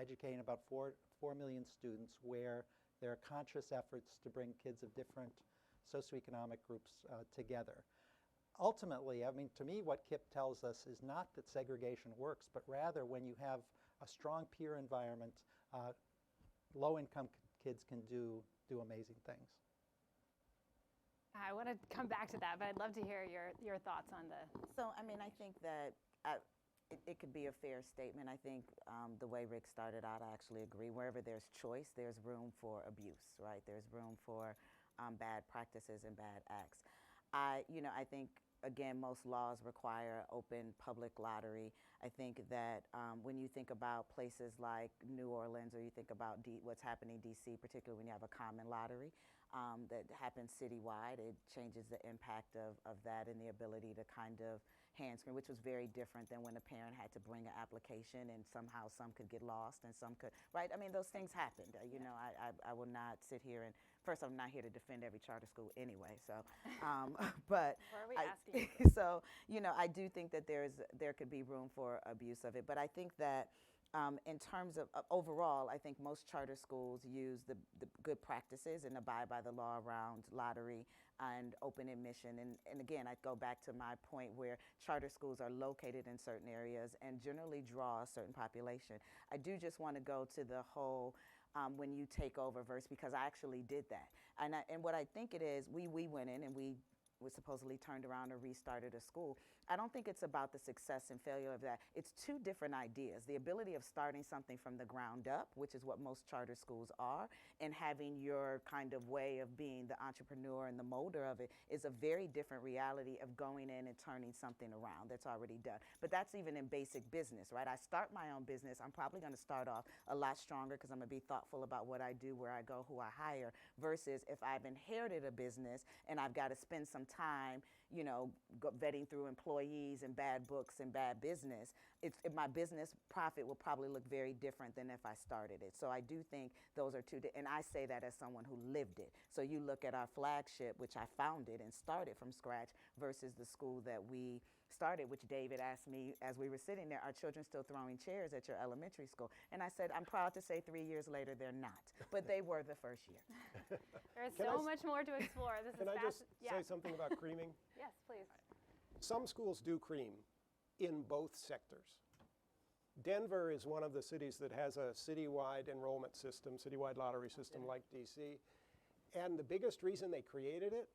educating about 4 million students, where there are conscious efforts to bring kids of different socioeconomic groups together. Ultimately, I mean, to me, what KIPP tells us is not that segregation works, but rather when you have a strong peer environment, low-income kids can do amazing things. I want to come back to that, but I'd love to hear your thoughts on the. So, I mean, I think that it could be a fair statement. I think the way Rick started out, I actually agree. Wherever there's choice, there's room for abuse, right? There's room for bad practices and bad acts. I think, again, most laws require open public lottery. I think that when you think about places like New Orleans, or you think about what's happening in D.C., particularly when you have a common lottery that happens citywide, it changes the impact of that and the ability to kind of hand screen, which was very different than when a parent had to bring an application and somehow some could get lost and some could, right? I mean, those things happened. I will not sit here and, first, I'm not here to defend every charter school anyway, so, but. Where are we asking? So, I do think that there could be room for abuse of it, but I think that in terms of overall, I think most charter schools use the good practices and abide by the law around lottery and open admission. And again, I go back to my point where charter schools are located in certain areas and generally draw a certain population. I do just want to go to the whole when you take over verse, because I actually did that. And what I think it is, we went in and we supposedly turned around and restarted a school. I don't think it's about the success and failure of that. It's two different ideas. The ability of starting something from the ground up, which is what most charter schools are, and having your kind of way of being the entrepreneur and the molder of it is a very different reality of going in and turning something around that's already done. But that's even in basic business, right? I start my own business. I'm probably going to start off a lot stronger because I'm going to be thoughtful about what I do, where I go, who I hire, versus if I've inherited a business and I've got to spend some time, vetting through employees and bad books and bad business, my business profit will probably look very different than if I started it. So I do think those are two, and I say that as someone who lived it. So you look at our flagship, which I founded and started from scratch, versus the school that we started, which David asked me as we were sitting there, are children still throwing chairs at your elementary school? And I said, I'm proud to say 3 years later, they're not. But they were the first year. There's so much more to explore. This Can is I just say something about creaming? Yes, please. Some schools do cream in both sectors. Denver is one of the cities that has a citywide enrollment system, citywide lottery system like DC. And the biggest reason they created it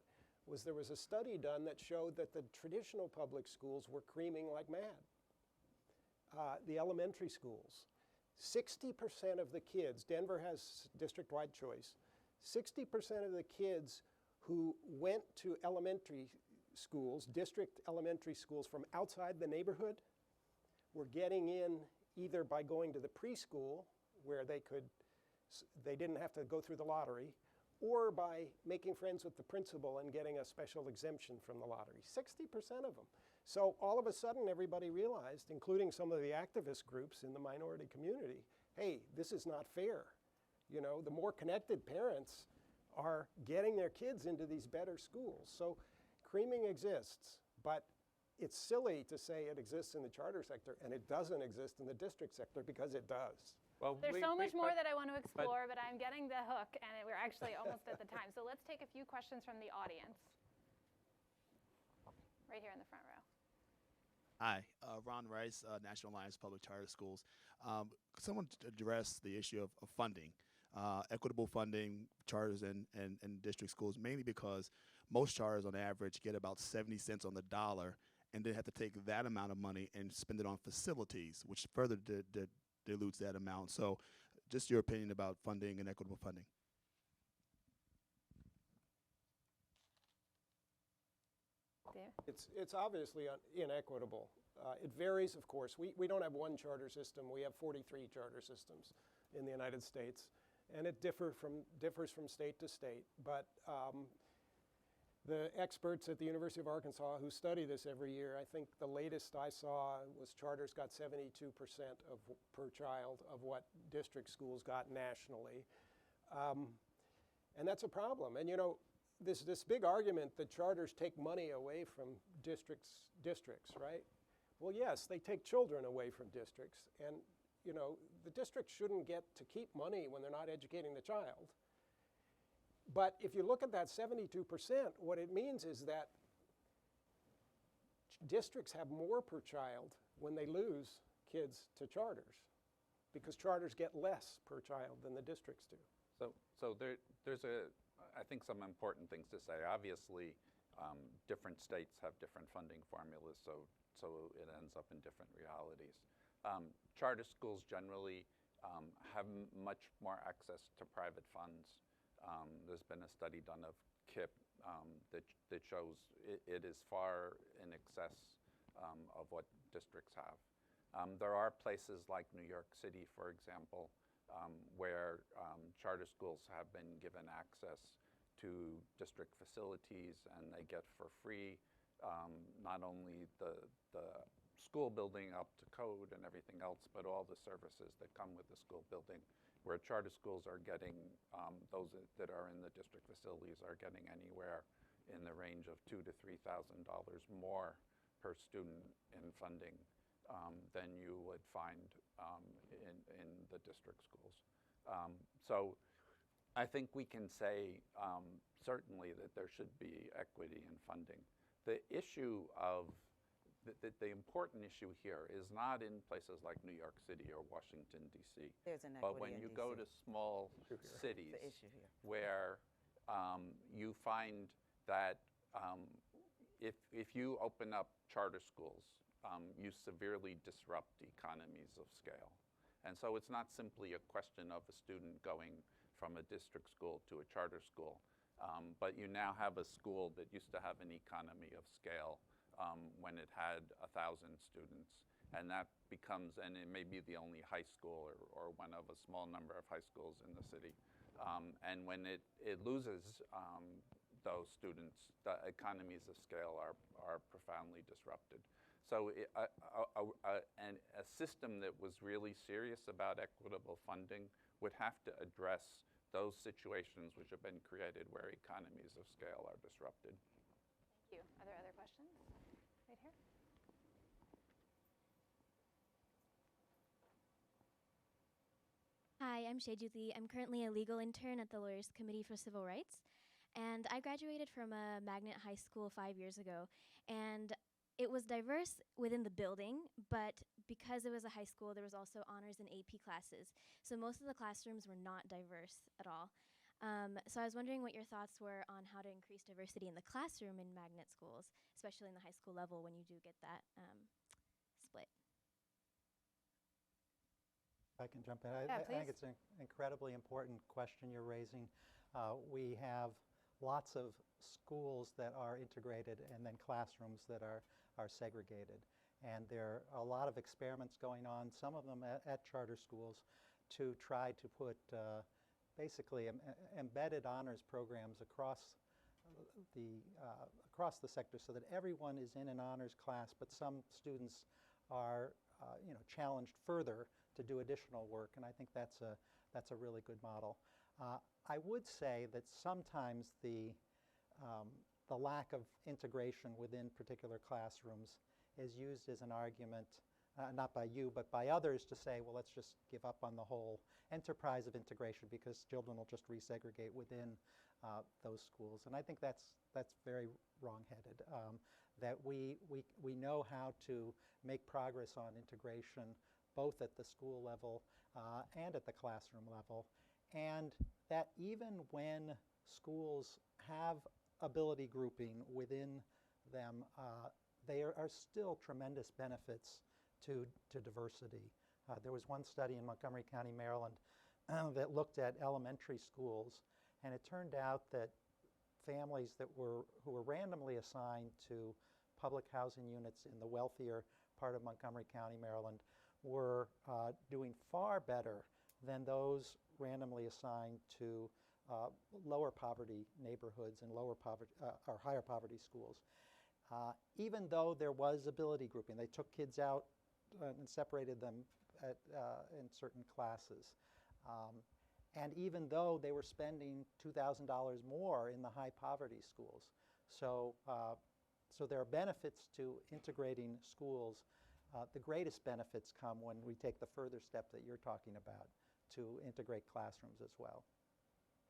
was there was a study done that showed that the traditional public schools were creaming like mad. The elementary schools, 60% of the kids, Denver has district-wide choice, 60% of the kids who went to elementary schools, district elementary schools from outside the neighborhood, were getting in either by going to the preschool, where they didn't have to go through the lottery, or by making friends with the principal and getting a special exemption from the lottery. 60% of them. So all of a sudden, everybody realized, including some of the activist groups in the minority community, hey, this is not fair. The more connected parents are getting their kids into these better schools. So creaming exists, but it's silly to say it exists in the charter sector and it doesn't exist in the district sector, because it does. Well, There's so much more that I want to explore, but I'm getting the hook, and we're actually almost at the time. So let's take a few questions from the audience. Right here in the front row. Hi, Ron Rice, National Alliance Public Charter Schools. Someone addressed the issue of funding, equitable funding, charters and district schools, mainly because most charters on average get about 70 cents on the dollar and then have to take that amount of money and spend it on facilities, which further dilutes that amount. So just your opinion about funding and equitable funding. It's obviously inequitable. It varies, of course. We don't have one charter system. We have 43 charter systems in the United States, and it differs from state to state. But The experts at the University of Arkansas who study this every year, I think the latest I saw was charters got 72% of per child of what district schools got nationally. And that's a problem. And you know, this big argument that charters take money away from districts, right? Well, yes, they take children away from districts. And you know, the district shouldn't get to keep money when they're not educating the child. But if you look at that 72%, what it means is that districts have more per child when they lose kids to charters, because charters get less per child than the districts do. So there's I think some important things to say. Obviously, different states have different funding formulas, so it ends up in different realities. Charter schools generally have much more access to private funds. There's been a study done of KIPP that shows it is far in excess of what districts have. There are places like New York City, for example, where charter schools have been given access to district facilities, and they get for free not only the school building up to code and everything else, but all the services that come with the school building, where charter schools are getting, those that are in the district facilities are getting anywhere in the range of $2,000 to $3,000 more per student in funding than you would find in the district schools. So I think we can say certainly that there should be equity in funding. The issue of the important issue here is not in places like New York City or Washington, D.C. There's an But equity when in you DC. go to small cities The issue here. where you find that if you open up charter schools, you severely disrupt economies of scale. And so it's not simply a question of a student going from a district school to a charter school, but you now have a school that used to have an economy of scale when it had 1,000 students. And that becomes, and it may be the only high school or one of a small number of high schools in the city. And when it loses those students, the economies of scale are profoundly disrupted. So a system that was really serious about equitable funding would have to address those situations which have been created where economies of scale are disrupted. Thank you. Are there other questions? Right here. Hi, I'm Shayjuthi. I'm currently a legal intern at the Lawyers Committee for Civil Rights. And I graduated from a magnet high school 5 years ago. And it was diverse within the building, but because it was a high school, there was also honors and AP classes. So most of the classrooms were not diverse at all. So I was wondering what your thoughts were on how to increase diversity in the classroom in magnet schools, especially in the high school level when you do get that split. I can jump in. Yeah, I think please. it's an incredibly important question you're raising. We have lots of schools that are integrated and then classrooms that are segregated. And there are a lot of experiments going on, some of them at charter schools, to try to put basically embedded honors programs across the sector so that everyone is in an honors class, but some students are challenged further to do additional work, and I think that's a really good model. I would say that sometimes the lack of integration within particular classrooms is used as an argument, not by you, but by others, to say, well, let's just give up on the whole enterprise of integration because children will just resegregate within those schools. And I think that's very wrong-headed. That we know how to make progress on integration both at the school level and at the classroom level, and that even when schools have ability grouping within them, there are still tremendous benefits to diversity. There was one study in Montgomery County, Maryland, that looked at elementary schools, and it turned out that families who were randomly assigned to public housing units in the wealthier part of Montgomery County, Maryland, were doing far better than those randomly assigned to lower poverty neighborhoods and lower poverty or higher poverty schools. Even though there was ability grouping, they took kids out and separated them in certain classes. And even though they were spending $2,000 more in the high poverty schools. So, so there are benefits to integrating schools. The greatest benefits come when we take the further step that you're talking about to integrate classrooms as well.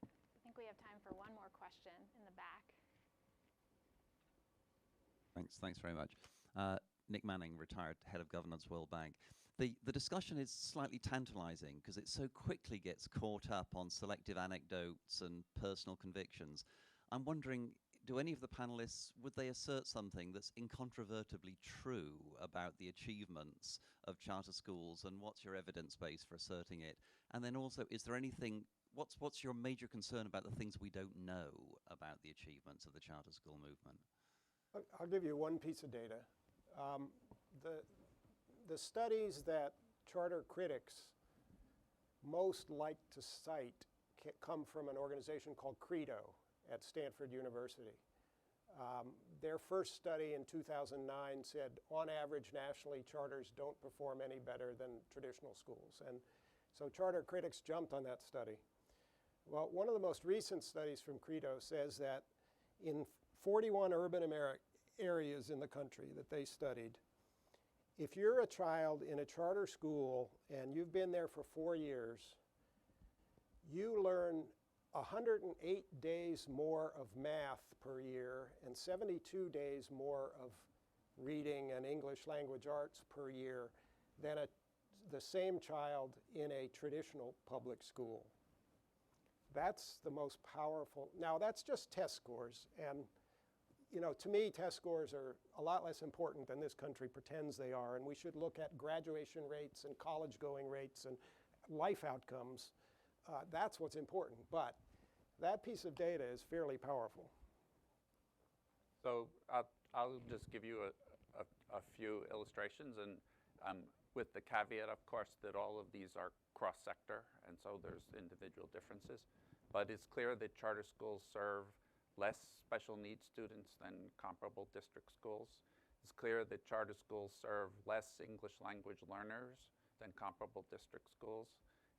I think we have time for one more question in the back. Thanks very much. Nick Manning, retired head of governance, World Bank. The discussion is slightly tantalizing because it so quickly gets caught up on selective anecdotes and personal convictions. I'm wondering, do any of the panelists, would they assert something that's incontrovertibly true about the achievements of charter schools, and what's your evidence base for asserting it? And then also, is there anything, what's your major concern about the things we don't know about the achievements of the charter school movement? I'll give you one piece of data. The studies that charter critics most like to cite come from an organization called Credo at Stanford University. Their first study in 2009 said, on average, nationally, charters don't perform any better than traditional schools. And so charter critics jumped on that study. Well, one of the most recent studies from Credo says that in 41 urban areas in the country that they studied, if you're a child in a charter school and you've been there for 4 years, you learn 108 days more of math per year and 72 days more of reading and English language arts per year than the same child in a traditional public school. That's the most powerful. Now, that's just test scores. And you know, to me, test scores are a lot less important than this country pretends they are, and we should look at graduation rates and college-going rates and life outcomes. That's what's important, but that piece of data is fairly powerful. So I'll just give you a few illustrations, and with the caveat, of course, that all of these are cross-sector, and so there's individual differences. But it's clear that charter schools serve less special needs students than comparable district schools. It's clear that charter schools serve less English language learners than comparable district schools.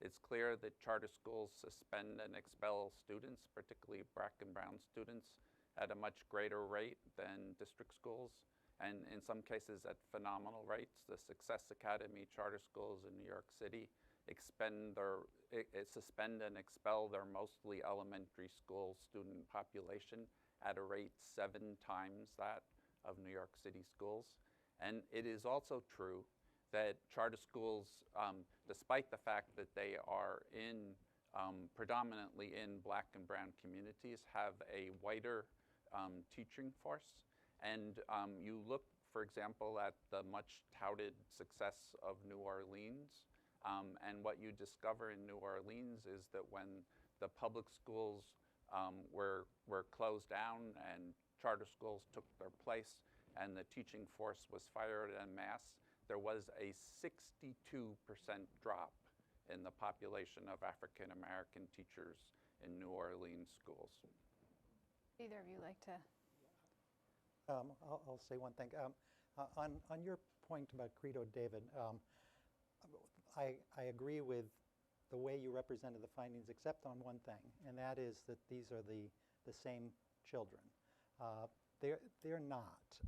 It's clear that charter schools suspend and expel students, particularly black and brown students, at a much greater rate than district schools, and in some cases at phenomenal rates. The Success Academy charter schools in New York City suspend and expel their mostly elementary school student population at a rate 7 times that of New York City schools. And it is also true that charter schools, despite the fact that they are predominantly in black and brown communities, have a whiter teaching force. And you look, for example, at the much touted success of New Orleans, and what you discover in New Orleans is that when the public schools were closed down and charter schools took their place and the teaching force was fired en masse, there was a 62% drop in the population of African American teachers in New Orleans schools. Either of you like to? I'll say one thing. On your point about Credo, David, I agree with the way you represented the findings, except on one thing, and that is that these are the same children. They're not.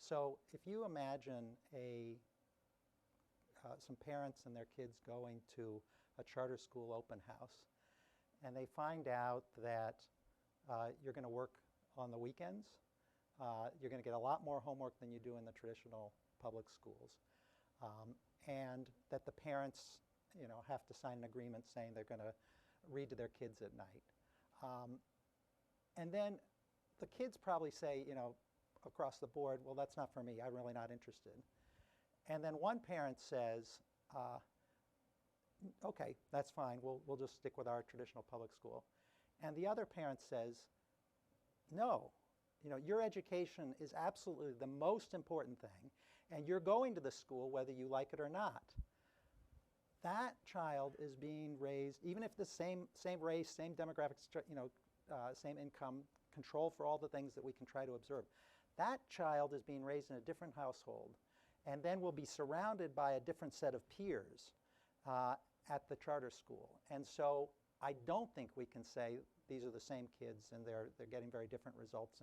So if you imagine some parents and their kids going to a charter school open house, and they find out that you're going to work on the weekends, you're going to get a lot more homework than you do in the traditional public schools, and that the parents, have to sign an agreement saying they're going to read to their kids at night. And then the kids probably say, across the board, well, that's not for me. I'm really not interested. And then one parent says, okay, that's fine. We'll just stick with our traditional public school. And the other parent says, no, your education is absolutely the most important thing, and you're going to the school whether you like it or not. that child is being raised, even if the same race, same demographic, same income, control for all the things that we can try to observe, that child is being raised in a different household, and then will be surrounded by a different set of peers at the charter school. And so I don't think we can say these are the same kids and they're getting very different results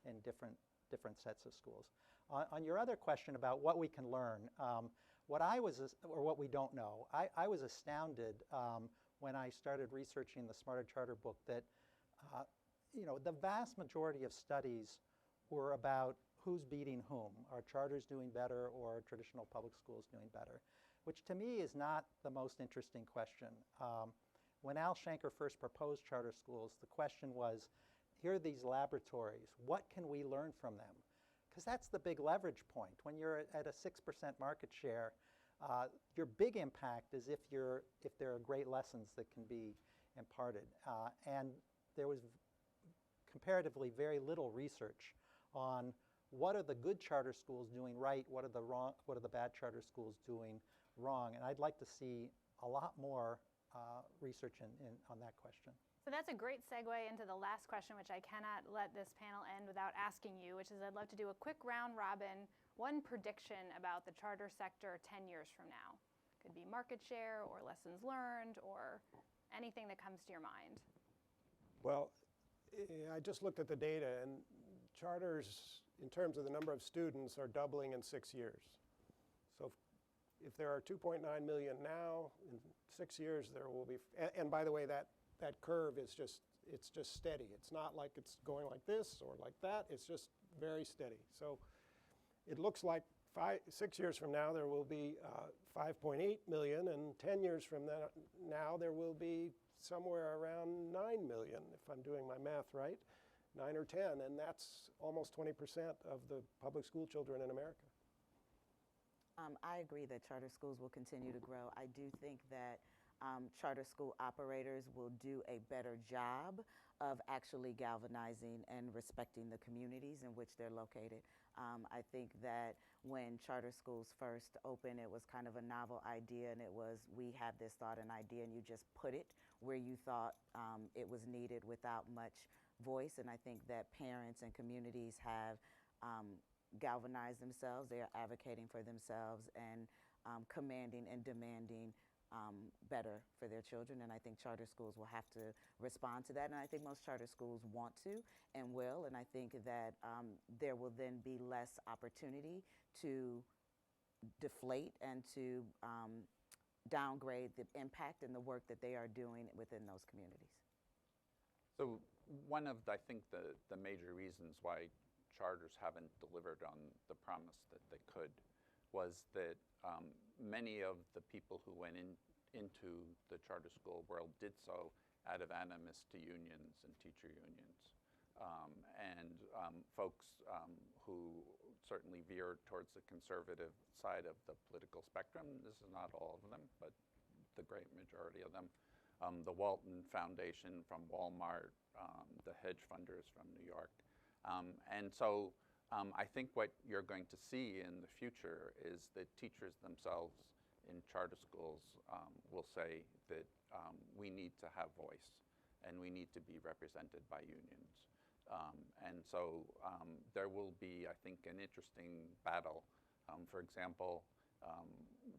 in different sets of schools. On your other question about what we can learn, or what we don't know, I was astounded when I started researching the Smarter Charter book that the vast majority of studies were about who's beating whom. Are charters doing better or traditional public schools doing better? Which to me is not the most interesting question. When Al Shanker first proposed charter schools, the question was, here are these laboratories. What can we learn from them? Because that's the big leverage point. When you're at a 6% market share, your big impact is if there are great lessons that can be imparted. And there was comparatively very little research on what are the good charter schools doing right, what are the bad charter schools doing wrong. And I'd like to see a lot more research on that question. So that's a great segue into the last question, which I cannot let this panel end without asking you, which is I'd love to do a quick round robin, one prediction about the charter sector 10 years from now. Could be market share or lessons learned or anything that comes to your mind. Well, I just looked at the data, and charters, in terms of the number of students, are doubling in 6 years. So if there are 2.9 million now, in 6 years there will be, and by the way, that curve is just steady. It's not like it's going like this or like that. It's just very steady. So it looks like 6 years from now there will be 5.8 million, and 10 years from now there will be somewhere around 9 million, if I'm doing my math right, 9 or 10, and that's almost 20% of the public school children in America. I agree that charter schools will continue to grow. I do think that charter school operators will do a better job of actually galvanizing and respecting the communities in which they're located. I think that when charter schools first opened, it was kind of a novel idea, and it was, we have this thought and idea, and you just put it where you thought it was needed without much voice. And I think that parents and communities have galvanized themselves. They are advocating for themselves and commanding and demanding better for their children, and I think charter schools will have to respond to that, and I think most charter schools want to and will, and I think that there will then be less opportunity to deflate and to downgrade the impact and the work that they are doing within those communities. So one of, I think, the major reasons why charters haven't delivered on the promise that they could was that many of the people who went into the charter school world did so out of animus to unions and teacher unions. Folks who certainly veered towards the conservative side of the political spectrum, this is not all of them, but the great majority of them. The Walton Foundation from Walmart, the hedge funders from New York. And so I think what you're going to see in the future is that teachers themselves in charter schools will say that we need to have voice and we need to be represented by unions. And so there will be, I think, an interesting battle. For example,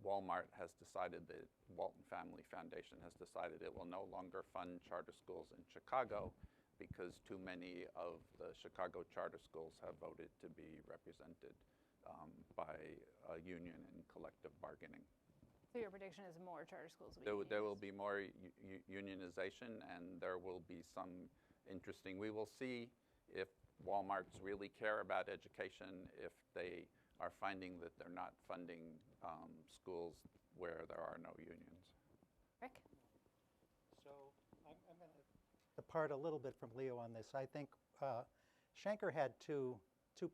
Walmart has decided that Walton Family Foundation has decided it will no longer fund charter schools in Chicago because too many of the Chicago charter schools have voted to be represented by a union in collective bargaining. So your prediction is more charter schools will be There will be more unionization, and there will be some interesting, we will see if Walmarts really care about education, if they are finding that they're not funding schools where there are no unions. Rick? So I'm going to depart a little bit from Leo on this. I think Shanker had two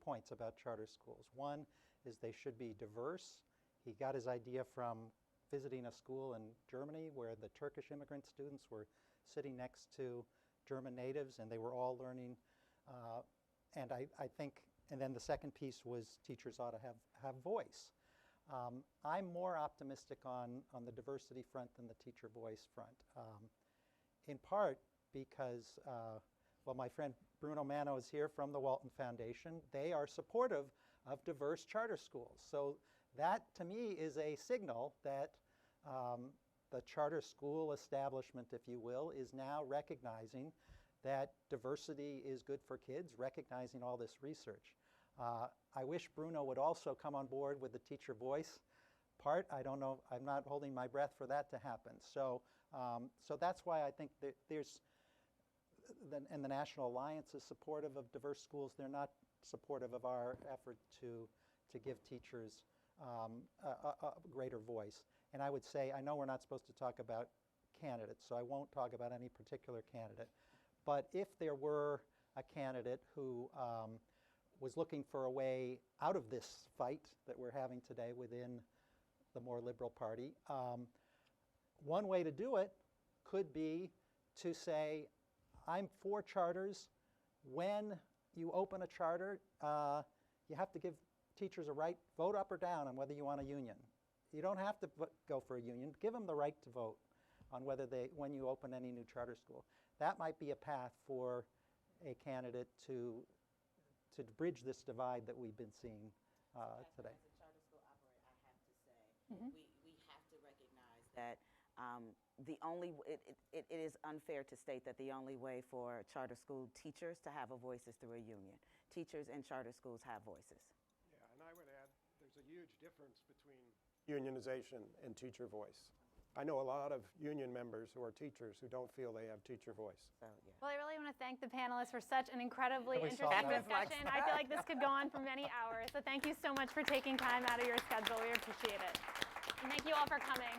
points about charter schools. One is they should be diverse. He got his idea from visiting a school in Germany where the Turkish immigrant students were sitting next to German natives and they were all learning. And I think, and then the second piece was teachers ought to have voice. I'm more optimistic on the diversity front than the teacher voice front, in part because, well, my friend Bruno Mano is here from the Walton Foundation. They are supportive of diverse charter schools. So that, to me, is a signal that the charter school establishment, if you will, is now recognizing that diversity is good for kids, recognizing all this research. I wish Bruno would also come on board with the teacher voice part. I don't know, I'm not holding my breath for that to happen. So, so that's why I think that and the National Alliance is supportive of diverse schools. They're not supportive of our effort to give teachers a greater voice. And I would say, I know we're not supposed to talk about candidates, so I won't talk about any particular candidate. But if there were a candidate who was looking for a way out of this fight that we're having today within the more liberal party, one way to do it could be to say, I'm for charters. When you open a charter, you have to give teachers a right, vote up or down on whether you want a union. You don't have to go for a union. Give them the right to vote on whether when you open any new charter school. That might be a path for a candidate to bridge this divide that we've been seeing today. As a charter school operator, I have to say, we have to recognize that it is unfair to state that the only way for charter school teachers to have a voice is through a union. Teachers in charter schools have voices. Yeah, and I would add, there's a huge difference between unionization and teacher voice. I know a lot of union members who are teachers who don't feel they have teacher voice. So, yeah. Well, I really want to thank the panelists for such an incredibly We saw interesting that. discussion. I feel like this could go on for many hours. So thank you so much for taking time out of your schedule. We appreciate it. And thank you all for coming.